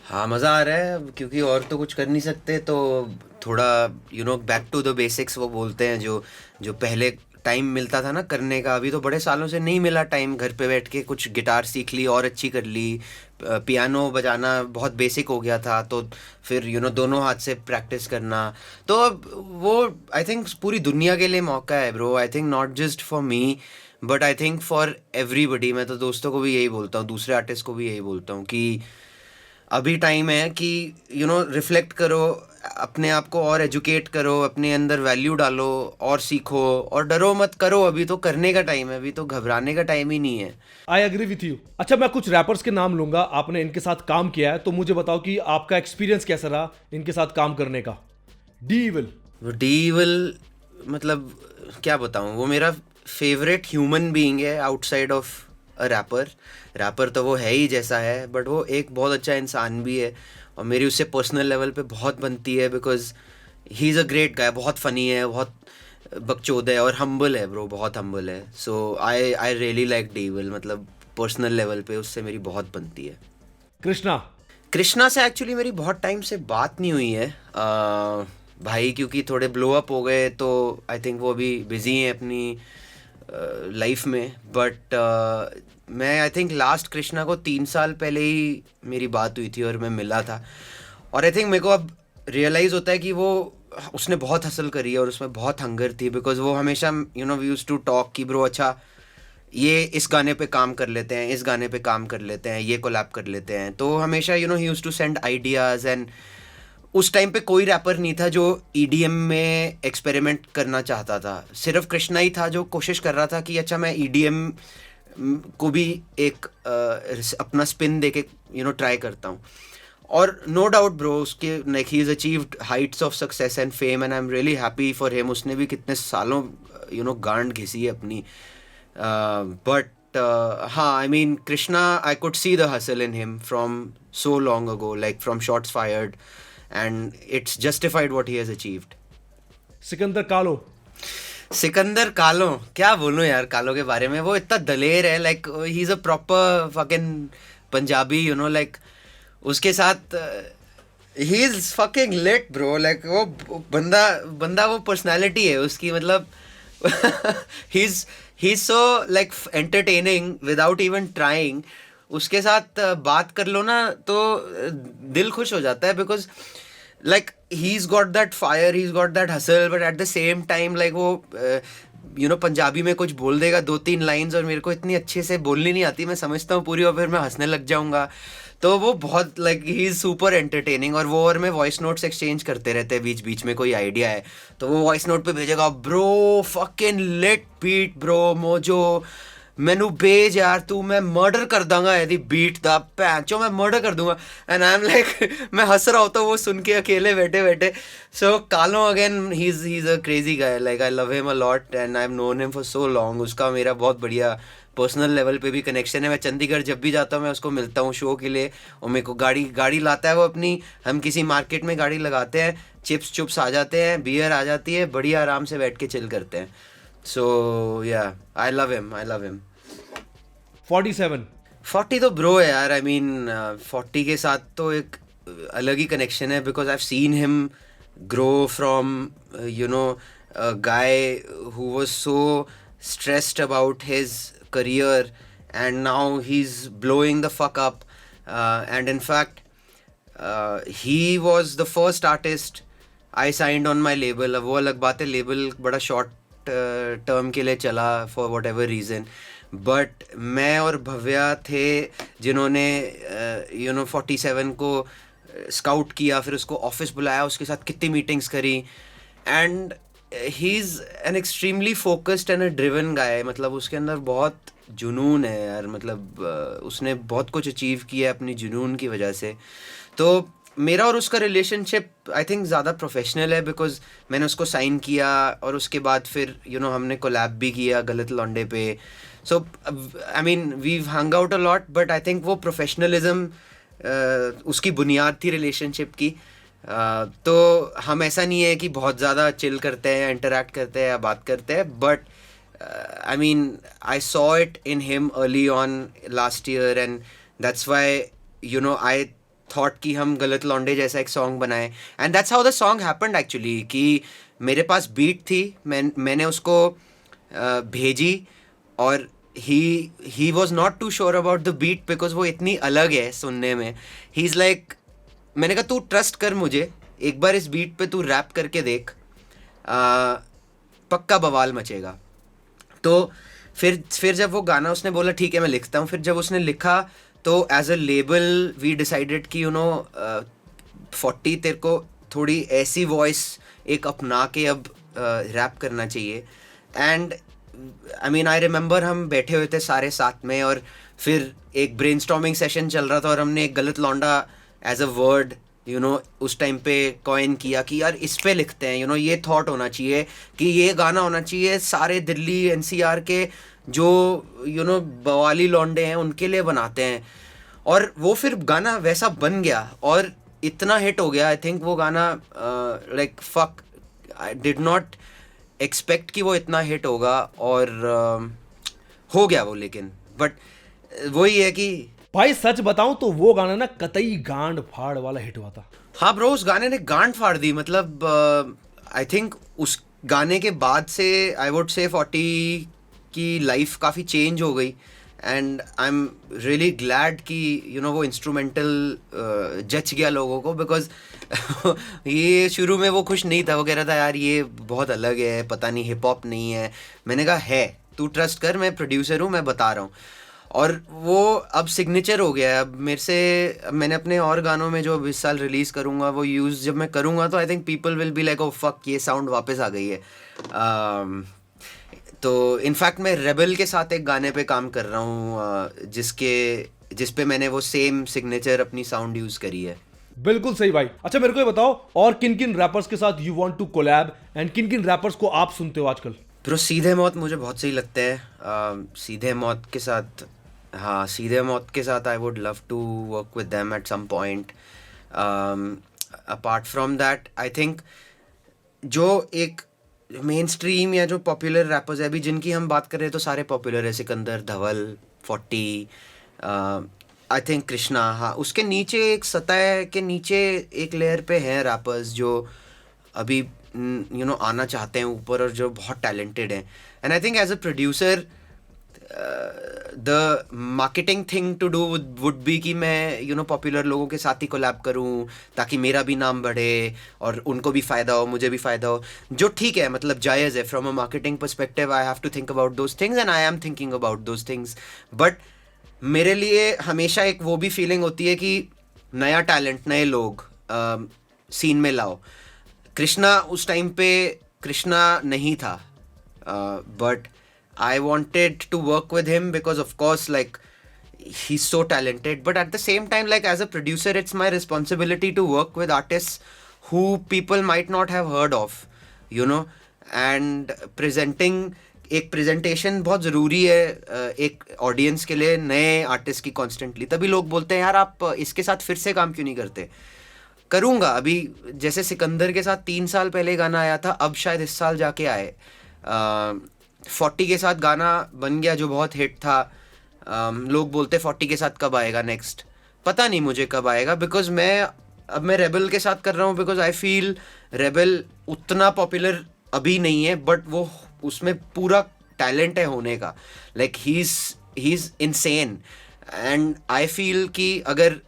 हाँ, मज़ा आ रहा है, क्योंकि और तो कुछ कर नहीं सकते। तो थोड़ा बैक टू द बेसिक्स वो बोलते हैं, जो जो पहले टाइम मिलता था ना करने का, अभी तो बड़े सालों से नहीं मिला टाइम। घर पे बैठ के कुछ गिटार सीख ली और अच्छी कर ली, पियानो बजाना बहुत बेसिक हो गया था, तो फिर दोनों हाथ से प्रैक्टिस करना। तो अब वो आई थिंक पूरी दुनिया के लिए मौका है bro. I think not just for me, but I think for everybody. मैं तो दोस्तों को भी यही बोलता हूँ, दूसरे आर्टिस्ट को भी यही बोलता हूँ कि अभी टाइम है कि रिफ्लेक्ट करो, अपने आप को और एजुकेट करो, अपने अंदर वैल्यू डालो और सीखो, और डरो मत, करो, अभी तो करने का टाइम है, अभी तो घबराने का टाइम ही नहीं है। I agree with you. अच्छा, मैं कुछ रैपर्स के नाम लूंगा, आपने इनके साथ काम किया है, तो मुझे बताओ कि आपका एक्सपीरियंस कैसा रहा इनके साथ काम करने का। Devil. वो डीविल, मतलब क्या बताऊँ, वो मेरा फेवरेट ह्यूमन बीइंग है outside of a rapper. Rapper तो वो है ही जैसा है, बट वो एक बहुत अच्छा इंसान भी है, और मेरी उससे पर्सनल लेवल पे बहुत बनती है, because he is a great guy. बहुत फ़नी है, बहुत बकचोद है, और हम्बल है ब्रो, बहुत हम्बल है। सो आई आई रियली लाइक डीविल, मतलब पर्सनल लेवल पे उससे मेरी बहुत बनती है। कृष्णा। कृष्णा से एक्चुअली मेरी बहुत टाइम से बात नहीं हुई है भाई, क्योंकि थोड़े ब्लो अप हो गए, तो आई थिंक वो अभी बिजी हैं अपनी लाइफ में। बट मैं आई थिंक लास्ट कृष्णा को 3 साल पहले ही मेरी बात हुई थी और मैं मिला था, और आई थिंक मेरे को अब रियलाइज़ होता है कि वो उसने बहुत हसल करी है और उसमें बहुत हंगर थी, बिकॉज वो हमेशा वी यूज्ड टू टॉक कि ब्रो अच्छा ये इस गाने पे काम कर लेते हैं, इस गाने पे काम कर लेते हैं, ये कोलैब कर लेते हैं, तो हमेशा ही used to send ideas. And उस टाइम पे कोई रैपर नहीं था जो ईडीएम में एक्सपेरिमेंट करना चाहता था, सिर्फ कृष्णा ही था जो कोशिश कर रहा था कि अच्छा मैं ईडीएम को भी एक अपना स्पिन दे के ट्राई करता हूँ। और नो डाउट ब्रो, उसके like he is achieved Heights of success and fame, and I am really happy for him. उसने भी कितने सालों गांड घिसी है अपनी, बट हाँ, I mean Krishna, I could see the hustle in him from so long ago, like from shots fired, and it's justified what he has achieved. Sikandar कालो। सिकंदर कालो, क्या बोलूं यार कालो के बारे में, वो इतना दलेर है, like he is a proper fucking Punjabi, like उसके साथ he is fucking lit bro, like वो बंदा वो पर्सनालिटी है उसकी, मतलब he is so like entertaining without even trying. उसके साथ बात कर लो ना तो दिल खुश हो जाता है, because like he's got that fire, he's got that hustle, but at the same time like वो पंजाबी में कुछ बोल देगा 2-3 लाइंस, और मेरे को इतनी अच्छे से बोलनी नहीं आती, मैं समझता हूँ पूरी और फिर मैं हंसने लग जाऊँगा। तो वो बहुत like he is super entertaining, और वो और मैं वॉइस नोट्स एक्सचेंज करते रहते हैं बीच बीच में, कोई आइडिया है तो वो वॉइस नोट पे भेजेगा, bro fucking late beat bro Mojo, मैनू भेज यार तू, मैं मर्डर कर दूंगा यदि बीट दा पैंचो, मैं मर्डर कर दूंगा। एंड आई एम लाइक मैं हंस रहा होता हूँ वो सुन के अकेले बैठे बैठे। सो कालो again, he is a crazy guy, like I love him a lot and I have known him for so long. उसका मेरा बहुत बढ़िया पर्सनल लेवल पे भी कनेक्शन है। मैं चंडीगढ़ जब भी जाता हूँ मैं उसको मिलता हूँ शो के लिए, और मेरे को गाड़ी लाता है वो अपनी, हम किसी मार्केट में गाड़ी लगाते हैं, चिप्स आ जाते हैं, बियर आ जाती है, बढ़िया आराम से बैठ के चिल करते हैं। सो या आई लव हिम। 47। 40 तो ब्रो है यार, आई मीन 40 के साथ तो एक अलग ही कनेक्शन है, because I have seen him grow from guy who was so stressed about his career, and now he's blowing the fuck up, and in fact he was the first artist I signed on my label. अब वो अलग बात है, label बड़ा short term के लिए चला for whatever reason, but मैं और भव्या थे जिन्होंने 47 को स्काउट किया, फिर उसको ऑफिस बुलाया, उसके साथ कितनी मीटिंग्स करी, and he is an extremely focused and a driven guy. मतलब उसके अंदर बहुत जुनून है यार, मतलब उसने बहुत कुछ अचीव किया है अपनी जुनून की वजह से। तो मेरा और उसका रिलेशनशिप आई थिंक ज़्यादा प्रोफेशनल है, बिकॉज मैंने उसको साइन किया और उसके बाद फिर हमने कोलैब भी किया गलत लौंडे पे। So I mean we hung out a lot, but I think वो प्रोफेशनलिज्म उसकी बुनियाद थी रिलेशनशिप की। तो हम ऐसा नहीं है कि बहुत ज़्यादा चिल करते हैं, इंटरेक्ट करते हैं या बात करते हैं, but I mean I saw it in him early on last year, and that's why I thought कि हम गलत लौंडे जैसा एक सॉन्ग बनाए, and that's how the song happened actually. कि मेरे पास बीट थी, मैंने उसको भेजी, और he was not too sure about the beat, because वो इतनी अलग है सुनने में। ही इज़ लाइक, मैंने कहा तू ट्रस्ट कर मुझे, एक बार इस बीट पे तू रैप करके देख, पक्का बवाल मचेगा। तो फिर जब वो गाना उसने बोला ठीक है मैं लिखता हूँ, फिर जब उसने लिखा तो as a label we decided कि 40 तेरे को थोड़ी ऐसी वॉइस एक अपना के अब रैप करना चाहिए. And I mean I remember हम बैठे हुए थे सारे साथ में और फिर एक ब्रेनस्टॉर्मिंग सेशन चल रहा था और हमने एक गलत लौंडा एज अ वर्ड उस टाइम पे कॉइन किया कि यार इस पे लिखते हैं. ये थॉट होना चाहिए कि ये गाना होना चाहिए सारे दिल्ली एनसीआर के जो बवाली लौंडे हैं उनके लिए बनाते हैं. और वो फिर गाना वैसा बन गया और इतना हिट हो गया. आई थिंक वो गाना like fuck I did not expect कि वो इतना हिट होगा और हो गया वो. लेकिन बट वही है कि भाई सच बताऊं तो वो गाना ना कतई गांड फाड़ वाला हिट हुआ था. हाँ ब्रो, उस गाने ने गांड फाड़ दी. मतलब आई थिंक उस गाने के बाद से आई वुड से 40 की लाइफ काफ़ी चेंज हो गई. And I am really glad कि वो इंस्ट्रूमेंटल जच गया लोगों को. बिकॉज ये शुरू में वो खुश नहीं था. वो कह रहा था यार ये बहुत अलग है, पता नहीं हिप हॉप नहीं है. मैंने कहा है, तू ट्रस्ट कर, मैं प्रोड्यूसर हूँ, मैं बता रहा हूँ. और वो अब सिग्नेचर हो गया है. अब मेरे से मैंने अपने और गानों में जो अब इस साल रिलीज़ करूँगा वो यूज़ जब मैं करूँगा तो I think people will be like oh fuck, ये साउंड वापस आ गई है. तो इनफैक्ट मैं रेबल के साथ एक गाने पे काम कर रहा हूँ जिस पे मैंने वो सेम सिग्नेचर अपनी साउंड यूज़ करी है. बिल्कुल सही भाई. अच्छा मेरे को ये बताओ, और किन किन रैपर्स के साथ you want to collab and किन किन रैपर्स को आप सुनते हो आजकल? ब्रो सीधे मौत मुझे बहुत सही लगते हैं. सीधे मौत के साथ, हाँ सीधे मौत के साथ I would love to work with them at some point. Apart from that I think जो एक मेन स्ट्रीम या जो पॉपुलर रैपर्स है अभी जिनकी हम बात कर रहे हैं तो सारे पॉपुलर है. सिकंदर, धवल, 40, आई थिंक कृष्णा. हाँ उसके नीचे एक सतह के नीचे एक लेयर पे हैं रैपर्स जो अभी आना चाहते हैं ऊपर और जो बहुत टैलेंटेड हैं. And I think as a producer the marketing thing to do would be कि मैं पॉपुलर लोगों के साथ ही कोलैब करूं ताकि मेरा भी नाम बढ़े और उनको भी फ़ायदा हो, मुझे भी फ़ायदा हो. जो ठीक है, मतलब जायज़ है. From a marketing perspective I have to think about those things and I am thinking about those things. But मेरे लिए हमेशा एक वो भी फीलिंग होती है कि नया टैलेंट, नए लोग सीन में लाओ. कृष्णा उस टाइम पे कृष्णा नहीं था, but I wanted to work with him because of course like he's so talented, but at the same time like as a producer it's my responsibility to work with artists who people might not have heard of, and presenting एक presentation बहुत ज़रूरी है एक audience के लिए, नए artist की constantly. तभी लोग बोलते हैं यार आप इसके साथ फिर से काम क्यों नहीं करते. करूँगा अभी, जैसे सिकंदर के साथ 3 साल पहले गाना आया था, अब शायद इस साल जाके आए. 40 के साथ गाना बन गया जो बहुत हिट था. लोग बोलते 40 के साथ कब आएगा नेक्स्ट, पता नहीं मुझे कब आएगा. बिकॉज मैं रेबल के साथ कर रहा हूँ बिकॉज आई फील रेबल उतना पॉपुलर अभी नहीं है बट वो उसमें पूरा टैलेंट है होने का. Like he is insane and I feel कि अगर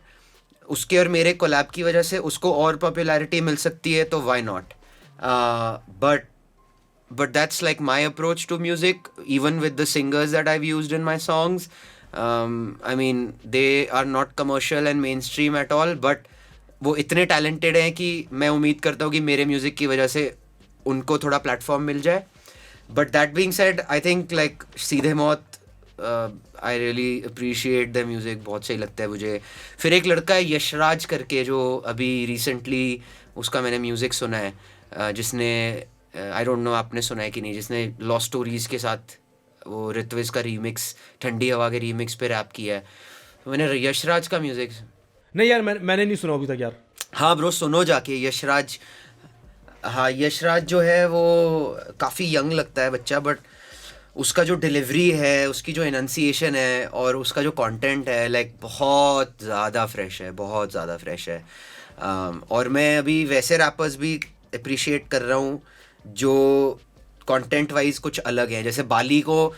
उसके और मेरे कोलैब की वजह से उसको और पॉपुलैरिटी मिल सकती है तो why not. But that's like my approach to music, even with the singers that I've used in my songs. I mean, they are not commercial and mainstream at all, but वो इतने talented हैं कि मैं उम्मीद करता हूँ कि मेरे music की वजह से उनको थोड़ा platform मिल जाए. But that being said, I think like सीधे मौत, I really appreciate their music, बहुत सही लगता है मुझे. फिर एक लड़का है यशराज करके जो अभी recently उसका मैंने music सुना है, जिसने आई डोंट नो आपने सुना है कि नहीं, जिसने लॉस्ट स्टोरीज के साथ वो ऋत्विज का रीमिक्स, ठंडी हवा के रीमिक्स पे रैप किया है. तो मैंने यशराज का म्यूजिक नहीं यार, मैंने नहीं सुना अभी तक यार. हाँ ब्रो सुनो जाके यशराज. हाँ यशराज जो है वो काफ़ी यंग लगता है बच्चा, बट उसका जो डिलीवरी है, उसकी जो इनंसिएशन है और उसका जो कंटेंट है लाइक बहुत ज़्यादा फ्रेश है, बहुत ज़्यादा फ्रेश है. और मैं अभी वैसे रैपर्स भी अप्रिशिएट कर रहा हूँ जो कंटेंट वाइज कुछ अलग हैं. जैसे बाली को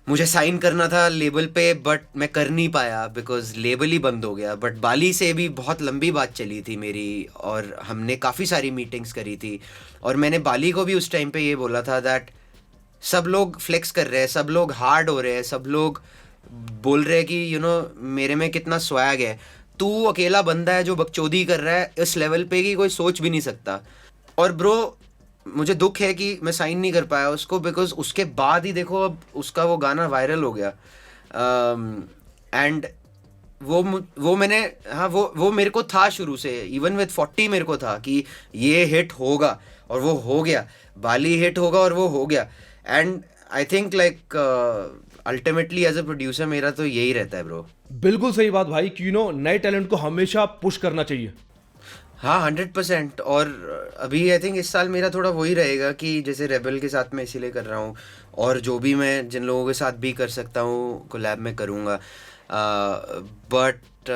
मुझे साइन करना था लेबल पे बट मैं कर नहीं पाया बिकॉज लेबल ही बंद हो गया. बट बाली से भी बहुत लंबी बात चली थी मेरी और हमने काफ़ी सारी मीटिंग्स करी थी. और मैंने बाली को भी उस टाइम पे ये बोला था दैट सब लोग फ्लेक्स कर रहे हैं, सब लोग हार्ड हो रहे हैं, सब लोग बोल रहे हैं कि मेरे में कितना स्वैग है। तू अकेला बंदा है जो बकचोदी कर रहा है इस लेवल पे कि कोई सोच भी नहीं सकता। और ब्रो मुझे दुख है कि मैं साइन नहीं कर पाया उसको, बिकॉज उसके बाद ही देखो अब उसका वो गाना वायरल हो गया। एंड वो मैंने, हाँ, वो मेरे को था शुरू से, इवन विद 40 मेरे को था कि ये हिट होगा, और वो हो गया। बाली हिट होगा और वो हो गया। And I think like ultimately as a producer मेरा तो यही रहता है ब्रो। बिल्कुल सही बात भाई कि नए टैलेंट को हमेशा पुश करना चाहिए। हाँ 100%। और अभी आई थिंक इस साल मेरा थोड़ा वही रहेगा कि जैसे रेबल के साथ मैं इसीलिए कर रहा हूँ, और जो भी मैं जिन लोगों के साथ भी कर सकता हूँ कोलैब में करूँगा। बट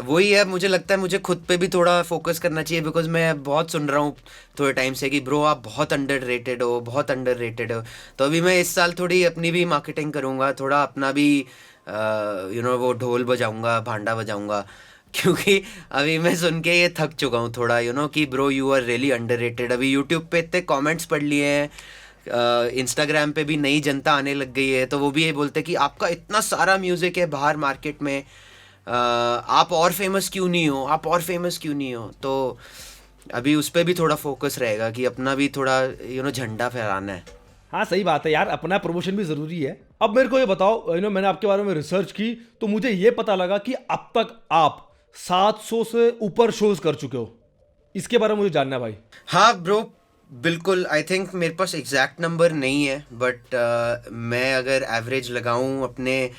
वही है, मुझे लगता है मुझे खुद पे भी थोड़ा फोकस करना चाहिए, बिकॉज मैं बहुत सुन रहा हूँ थोड़े टाइम से कि ब्रो आप बहुत अंडररेटेड हो, बहुत अंडररेटेड हो। तो अभी मैं इस साल थोड़ी अपनी भी मार्केटिंग करूँगा, थोड़ा अपना भी वो ढोल बजाऊँगा, भांडा बजाऊँगा। क्योंकि अभी मैं सुन के ये थक चुका हूँ थोड़ा, कि bro you are really underrated. अभी यूट्यूब पे इतने कमेंट्स पढ़ लिए हैं, इंस्टाग्राम पे भी नई जनता आने लग गई है, तो वो भी ये बोलते हैं कि आपका इतना सारा म्यूज़िक है बाहर मार्केट में, आप और फेमस क्यों नहीं हो, आप और फेमस क्यों नहीं हो। तो अभी उस पर भी थोड़ा फोकस रहेगा कि अपना भी थोड़ा झंडा फहराना है। हाँ सही बात है यार, अपना प्रमोशन भी जरूरी है। अब मेरे को ये बताओ, मैंने आपके बारे में रिसर्च की तो मुझे ये पता लगा कि अब तक आप 700 से ऊपर शोज कर चुके हो। इसके बारे में मुझे जानना है भाई। हाँ ब्रो बिल्कुल। आई थिंक मेरे पास एग्जैक्ट नंबर नहीं है, बट मैं अगर एवरेज लगाऊं अपने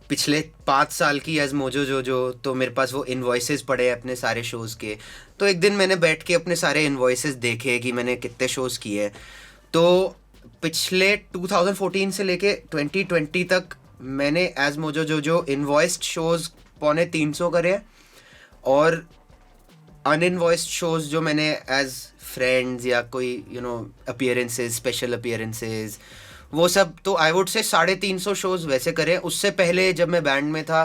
पिछले 5 साल की एज मोजो जो तो मेरे पास वो इन्वॉइसेस पड़े हैं अपने सारे शोज़ के। तो एक दिन मैंने बैठ के अपने सारे इन्वॉइसेस देखे कि मैंने कितने शोज़ किए हैं। तो पिछले 2014 से लेके 2020 तक मैंने एज मोजो जो इन्वॉइस्ड शोज़ 250 करे हैं, और अनइन्वॉइस्ड शोज जो मैंने एज फ्रेंड्स या कोई अपीयरेंसेस, स्पेशल अपीयरेंसेस, वो सब तो आई वुड से 350 शोज वैसे करे। उससे पहले जब मैं बैंड में था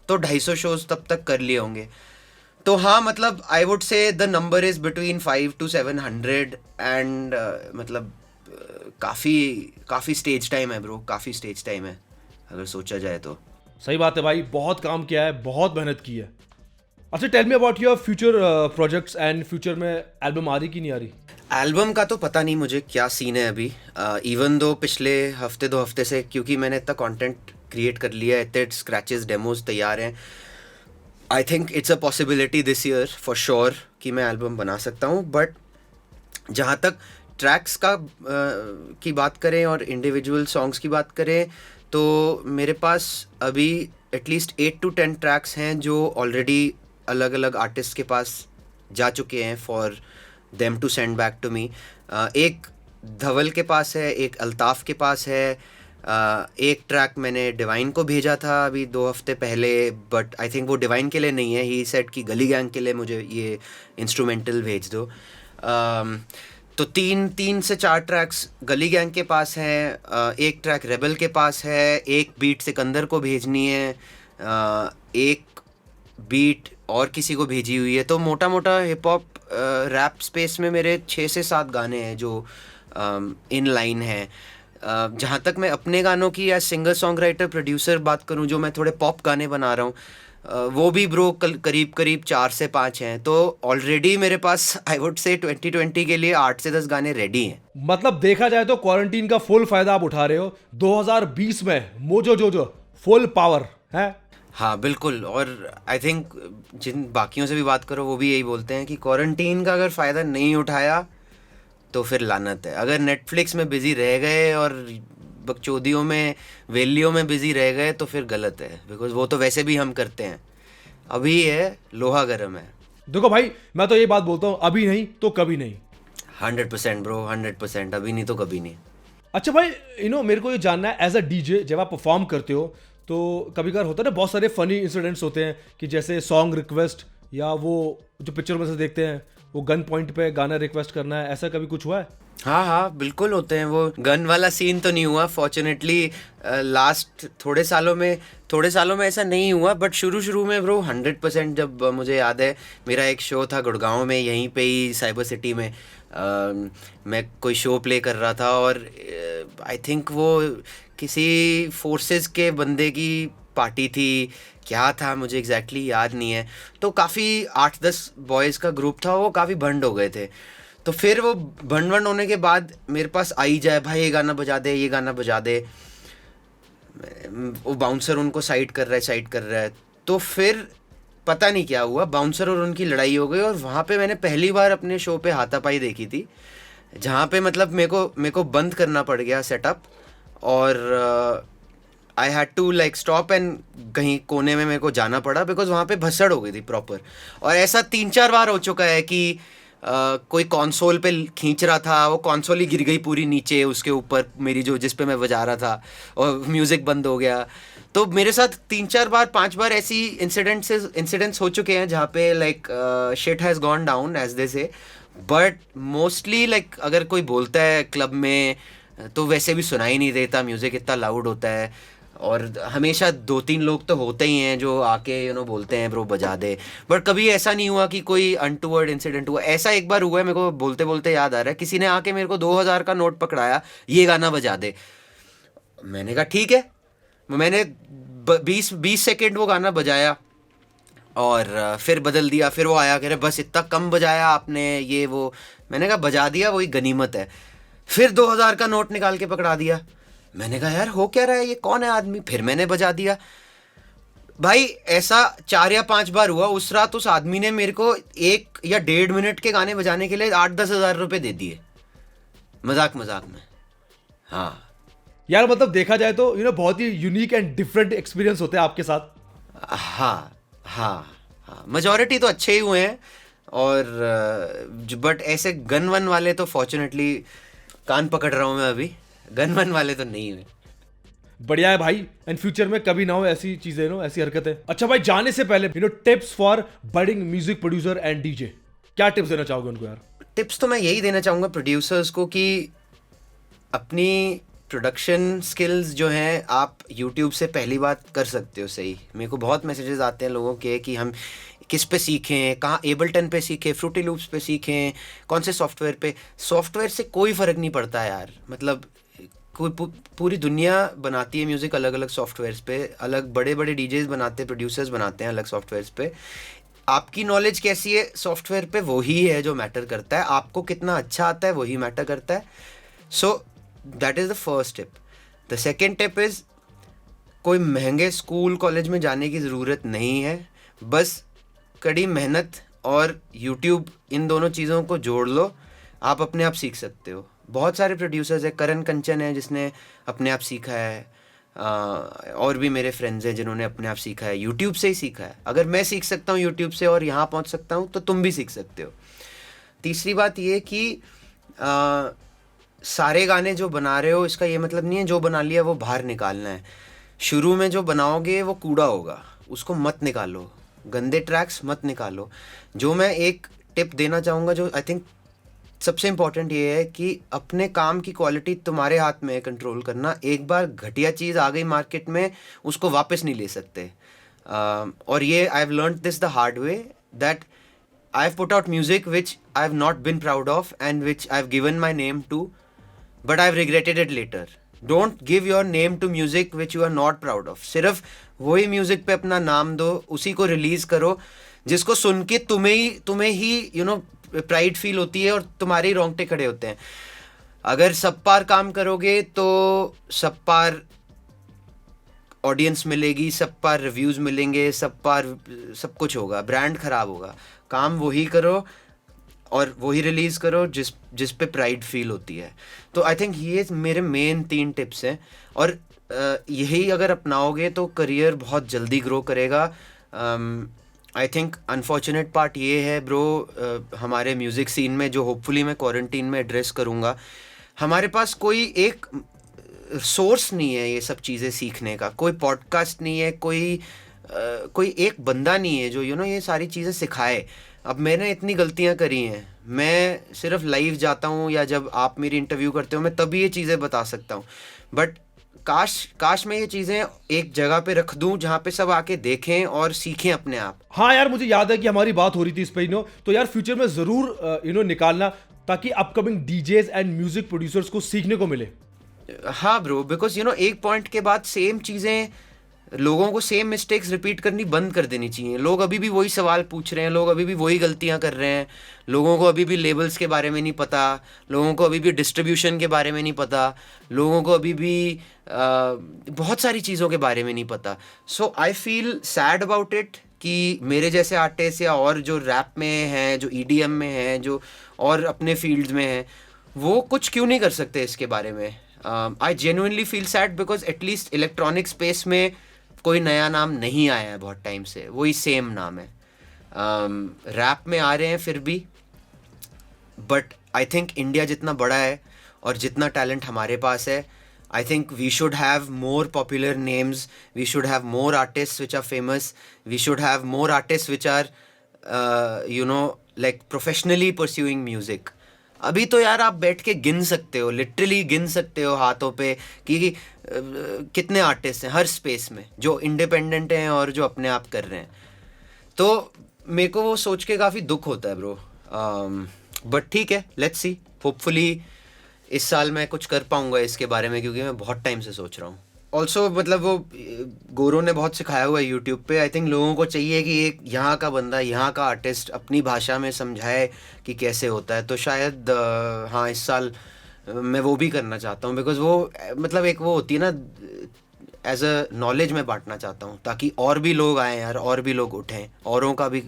तो 250 शोज तब तक कर लिए होंगे। तो हाँ मतलब आई वुड से the number is between 500 to 700। And मतलब काफ़ी स्टेज टाइम है ब्रो, काफ़ी स्टेज टाइम है अगर सोचा जाए तो। सही बात है भाई, बहुत काम किया है, बहुत मेहनत की है। अच्छा tell me about your future projects and future में एल्बम आ रही कि नहीं आ रही? एल्बम का तो पता नहीं मुझे क्या सीन है अभी। इवन दो पिछले हफ्ते 2 हफ्ते से, क्योंकि मैंने इतना कंटेंट क्रिएट कर लिया है, इतने स्क्रैचेस डेमोज तैयार हैं, I think it's a possibility this year for sure कि मैं एल्बम बना सकता हूँ। बट जहाँ तक ट्रैक्स का की बात करें और इंडिविजुअल सॉन्ग्स की बात करें, तो मेरे पास अभी एटलीस्ट 8 to 10 ट्रैक्स हैं जो ऑलरेडी अलग अलग आर्टिस्ट के पास जा चुके हैं for them to send back to me. एक धवल के पास है, एक अल्ताफ़ के पास है, एक ट्रैक मैंने डिवाइन को भेजा था अभी 2 हफ्ते पहले, बट आई थिंक वो डिवाइन के लिए नहीं है। ही सेड कि गली गैंग के लिए मुझे ये इंस्ट्रूमेंटल भेज दो। तो 3 से 4 ट्रैक्स गली गैंग के पास हैं, एक ट्रैक रेबल के पास है, एक बीट सिकंदर को भेजनी है, एक बीट और किसी को भेजी हुई है। तो मोटा मोटा हिप हॉप रैप स्पेस में मेरे 6 से 7 गाने हैं जो इन लाइन हैं। जहाँ तक मैं अपने गानों की या सिंगर सॉन्ग राइटर प्रोड्यूसर बात करूँ, जो मैं थोड़े पॉप गाने बना रहा हूँ, वो भी ब्रो करीब 4 से 5 हैं। तो ऑलरेडी मेरे पास आई वुड से 2020 के लिए 8 से 10 गाने रेडी हैं। मतलब देखा जाए तो क्वारंटीन का फुल फायदा आप उठा रहे हो। 2020 में मोजो जो फुल पावर है। हाँ बिल्कुल। और आई थिंक जिन बाकियों से भी बात करो वो भी यही बोलते हैं कि क्वारंटीन का अगर फ़ायदा नहीं उठाया तो फिर लानत है। अगर नेटफ्लिक्स में बिज़ी रह गए और बकचोदियों में, वेलियों में बिज़ी रह गए तो फिर गलत है, बिकॉज वो तो वैसे भी हम करते हैं। अभी है लोहा गर्म है। देखो भाई मैं तो ये बात बोलता हूँ, अभी नहीं तो कभी नहीं। 100% ब्रो, 100%। अभी नहीं तो कभी नहीं। अच्छा भाई मेरे को ये जानना है, एज अ डीजे जब आप परफॉर्म करते हो तो कभी कभार होता है ना, बहुत सारे फनी इंसिडेंट्स होते हैं कि जैसे सॉन्ग रिक्वेस्ट, या वो जो पिक्चर में से देखते हैं वो गन पॉइंट पे गाना रिक्वेस्ट करना है, ऐसा कभी कुछ हुआ है? हाँ बिल्कुल होते हैं। वो गन वाला सीन तो नहीं हुआ फॉर्चुनेटली, लास्ट थोड़े सालों में ऐसा नहीं हुआ। बट शुरू में ब्रो 100%। जब मुझे याद है मेरा एक शो था गुड़गांव में, यहीं पे ही साइबर सिटी में, मैं कोई शो प्ले कर रहा था और आई थिंक वो किसी फोर्सेस के बंदे की पार्टी थी, क्या था मुझे एग्जैक्टली याद नहीं है। तो काफ़ी 8-10 बॉयज़ का ग्रुप था, वो काफ़ी भंड हो गए थे। तो फिर वो भंड भंड होने के बाद मेरे पास आई जाए, भाई ये गाना बजा दे, ये गाना बजा दे। वो बाउंसर उनको साइड कर रहा है। तो फिर पता नहीं क्या हुआ, बाउंसर और उनकी लड़ाई हो गई, और वहाँ पे मैंने पहली बार अपने शो पे हाथापाई देखी थी, जहाँ पे मतलब मेरे को बंद करना पड़ गया सेटअप, और I had to like stop and कहीं कोने में मेरे को जाना पड़ा, बिकॉज वहाँ पे भसड़ हो गई थी प्रॉपर। और ऐसा 3-4 बार हो चुका है कि कोई कंसोल पे खींच रहा था, वो कंसोल ही गिर गई पूरी नीचे उसके ऊपर मेरी, जो जिस पे मैं बजा रहा था, और म्यूज़िक बंद हो गया। तो मेरे साथ 3-4 बार 5 बार ऐसी इंसिडेंट्स हो चुके हैं जहाँ पे like shit has gone down as they say. But mostly like अगर कोई बोलता है क्लब में तो वैसे भी सुनाई नहीं देता, म्यूज़िक इतना लाउड होता है, और हमेशा 2-3 लोग तो होते ही हैं जो आके बोलते हैं ब्रो बजा दे। बट कभी ऐसा नहीं हुआ कि कोई अनटूवर्ड इंसिडेंट हुआ। ऐसा एक बार हुआ है, मेरे को बोलते बोलते याद आ रहा है, किसी ने आके मेरे को 2000 का नोट पकड़ाया, ये गाना बजा दे। मैंने कहा ठीक है, मैंने 20 सेकेंड वो गाना बजाया, और फिर बदल दिया। फिर वो आया, कह रहे बस इतना कम बजाया आपने, ये वो। मैंने कहा बजा दिया, वही गनीमत है। फिर 2000 का नोट निकाल के पकड़ा दिया। मैंने कहा यार हो क्या रहा है, ये कौन है आदमी। फिर मैंने बजा दिया। भाई ऐसा 4 या 5 बार हुआ। उस रात उस आदमी ने मेरे को 1 या 1.5 मिनट के गाने बजाने के लिए 8-10 हज़ार रुपये दे दिए, मजाक मजाक में। हाँ यार मतलब देखा जाए तो बहुत ही यूनिक एंड डिफरेंट एक्सपीरियंस होते हैं आपके साथ। हाँ हाँ हाँ, मेजॉरिटी तो अच्छे ही हुए हैं, और बट ऐसे गन वन वाले तो फॉर्चुनेटली कान पकड़ रहा हूँ मैं अभी, गन वन वाले तो नहीं हुए। बढ़िया है भाई, एंड फ्यूचर में कभी ना हो ऐसी चीजें, ऐसी हरकतें। अच्छा भाई, जाने से पहले tips for budding music producer and DJ, क्या टिप्स देना चाहोगे उनको यार? टिप्स तो मैं यही देना चाहूँगा प्रोड्यूसर्स को कि अपनी प्रोडक्शन स्किल्स जो हैं आप यूट्यूब से पहली बात कर सकते हो सही। मेरे को बहुत मैसेजेस आते हैं लोगों के कि हम किस पे सीखें, कहाँ एबलटन पे सीखें, फ्रूटी लूप्स पे सीखें, कौन से सॉफ्टवेयर पे। सॉफ्टवेयर से कोई फ़र्क नहीं पड़ता है यार, मतलब कोई पूरी दुनिया बनाती है म्यूज़िक अलग अलग सॉफ्टवेयर्स पे, अलग बड़े बड़े डीजेस बनाते हैं, प्रोड्यूसर्स बनाते हैं अलग सॉफ्टवेयर्स पे। आपकी नॉलेज कैसी है सॉफ्टवेयर पे, वही है जो मैटर करता है। आपको कितना अच्छा आता है वही मैटर करता है। So that is the first tip. The second tip is, कोई महंगे स्कूल कॉलेज में जाने की ज़रूरत नहीं है, बस कड़ी मेहनत और यूट्यूब, इन दोनों चीज़ों को जोड़ लो, आप अपने आप सीख सकते हो। बहुत सारे प्रोड्यूसर्स हैं, करण कंचन है जिसने अपने आप सीखा है, और भी मेरे फ्रेंड्स हैं जिन्होंने अपने आप सीखा है, यूट्यूब से ही सीखा है। अगर मैं सीख सकता हूँ यूट्यूब से और यहाँ पहुँच सकता हूँ, तो तुम भी सीख सकते हो। तीसरी बात ये कि सारे गाने जो बना रहे हो, इसका ये मतलब नहीं है जो बना लिया वो बाहर निकालना है। शुरू में जो बनाओगे वो कूड़ा होगा, उसको मत निकालो, गंदे ट्रैक्स मत निकालो। जो मैं एक टिप देना चाहूँगा, जो आई थिंक सबसे इम्पॉर्टेंट ये है कि अपने काम की क्वालिटी तुम्हारे हाथ में है कंट्रोल करना। एक बार घटिया चीज़ आ गई मार्केट में, उसको वापस नहीं ले सकते। और ये I have learned this the hard way, that I have put out music which I have not been proud of and which I have given my name to, but I've regretted it later. Don't give your name to music which you are not proud of. सिर्फ वही music पे अपना नाम दो, उसी को release करो जिसको सुन के तुम्हें ही प्राइड फील होती है और तुम्हारे ही रोंगटे खड़े होते हैं। अगर सब पार काम करोगे तो सब पार ऑडियंस मिलेगी, सब पार रिव्यूज़ मिलेंगे, सब पार सब कुछ होगा, ब्रांड खराब होगा। काम वही करो और वही रिलीज़ करो जिस पे प्राइड फील होती है। तो आई थिंक ये मेरे मेन 3 टिप्स हैं, और यही अगर अपनाओगे तो करियर बहुत जल्दी ग्रो करेगा। आई थिंक अनफॉर्चुनेट पार्ट ये है ब्रो, हमारे म्यूज़िक सीन में, जो होपफुली मैं क्वारंटीन में एड्रेस करूँगा, हमारे पास कोई एक सोर्स नहीं है ये सब चीज़ें सीखने का। कोई पॉडकास्ट नहीं है, कोई एक बंदा नहीं है जो ये सारी चीज़ें सिखाए। अब मैंने इतनी गलतियां करी हैं, मैं सिर्फ लाइव जाता हूँ या जब आप मेरी इंटरव्यू करते हो मैं तभी ये चीज़ें बता सकता हूँ। बट काश मैं ये चीज़ें एक जगह पे रख दूँ जहाँ पे सब आके देखें और सीखें अपने आप। हाँ यार, मुझे याद है कि हमारी बात हो रही थी इस पे, तो यार फ्यूचर में ज़रूर निकालना, ताकि अपकमिंग डीजेज एंड म्यूजिक प्रोड्यूसर्स को सीखने को मिले। हाँ ब्रो, बिकॉज यू नो एक पॉइंट के बाद सेम चीज़ें, लोगों को सेम मिस्टेक्स रिपीट करनी बंद कर देनी चाहिए। लोग अभी भी वही सवाल पूछ रहे हैं, लोग अभी भी वही गलतियां कर रहे हैं, लोगों को अभी भी लेबल्स के बारे में नहीं पता, लोगों को अभी भी डिस्ट्रीब्यूशन के बारे में नहीं पता, लोगों को अभी भी बहुत सारी चीज़ों के बारे में नहीं पता। So I feel sad about it कि मेरे जैसे आर्टिस्ट या और जो रैप में हैं, जो ईडीएम में हैं, जो और अपने फील्ड में हैं, वो कुछ क्यों नहीं कर सकते इसके बारे में। I genuinely feel sad because at least electronic space में कोई नया नाम नहीं आया है बहुत टाइम से, वही सेम नाम है। रैप में आ रहे हैं फिर भी, बट आई थिंक इंडिया जितना बड़ा है और जितना टैलेंट हमारे पास है, I think we should have more popular names, we should have more artist which are famous, we should have more artist which are you know like professionally pursuing music. अभी तो यार आप बैठ के गिन सकते हो, लिटरली गिन सकते हो हाथों पे कि कितने आर्टिस्ट हैं हर स्पेस में जो इंडिपेंडेंट हैं और जो अपने आप कर रहे हैं। तो मेरे को वो सोच के काफ़ी दुख होता है ब्रो। बट ठीक है, लेट्स सी, होपफुली इस साल मैं कुछ कर पाऊंगा इसके बारे में, क्योंकि मैं बहुत टाइम से सोच रहा हूँ। ऑल्सो मतलब वो गोरो ने बहुत सिखाया हुआ है यूट्यूब पे। आई थिंक लोगों को चाहिए कि एक यहाँ का बंदा, यहाँ का आर्टिस्ट अपनी भाषा में समझाए कि कैसे होता है। तो शायद हाँ, इस साल मैं वो भी करना चाहता हूँ, बिकॉज वो मतलब एक वो होती है ना, एज अ नॉलेज मैं बांटना चाहता हूँ ताकि और भी लोग आएँ यार, और भी लोग उठें, औरों का भी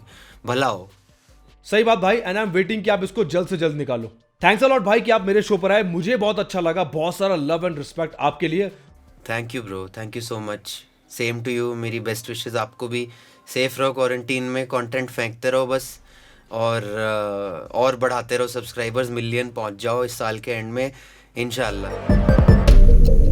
भला हो। सही बात भाई, एंड आई एम वेटिंग कि आप इसको जल्द से जल्द निकालो। थैंक्स अ लॉट भाई कि आप मेरे शो पर आए, मुझे बहुत अच्छा लगा, बहुत सारा लव एंड रिस्पेक्ट आपके लिए। Thank you bro, thank you so much. Same to you, मेरी बेस्ट विशेस आपको भी। सेफ रहो क्वारंटीन में, कंटेंट फेंकते रहो बस, और बढ़ाते रहो सब्सक्राइबर्स, मिलियन पहुंच जाओ इस साल के एंड में इंशाल्लाह।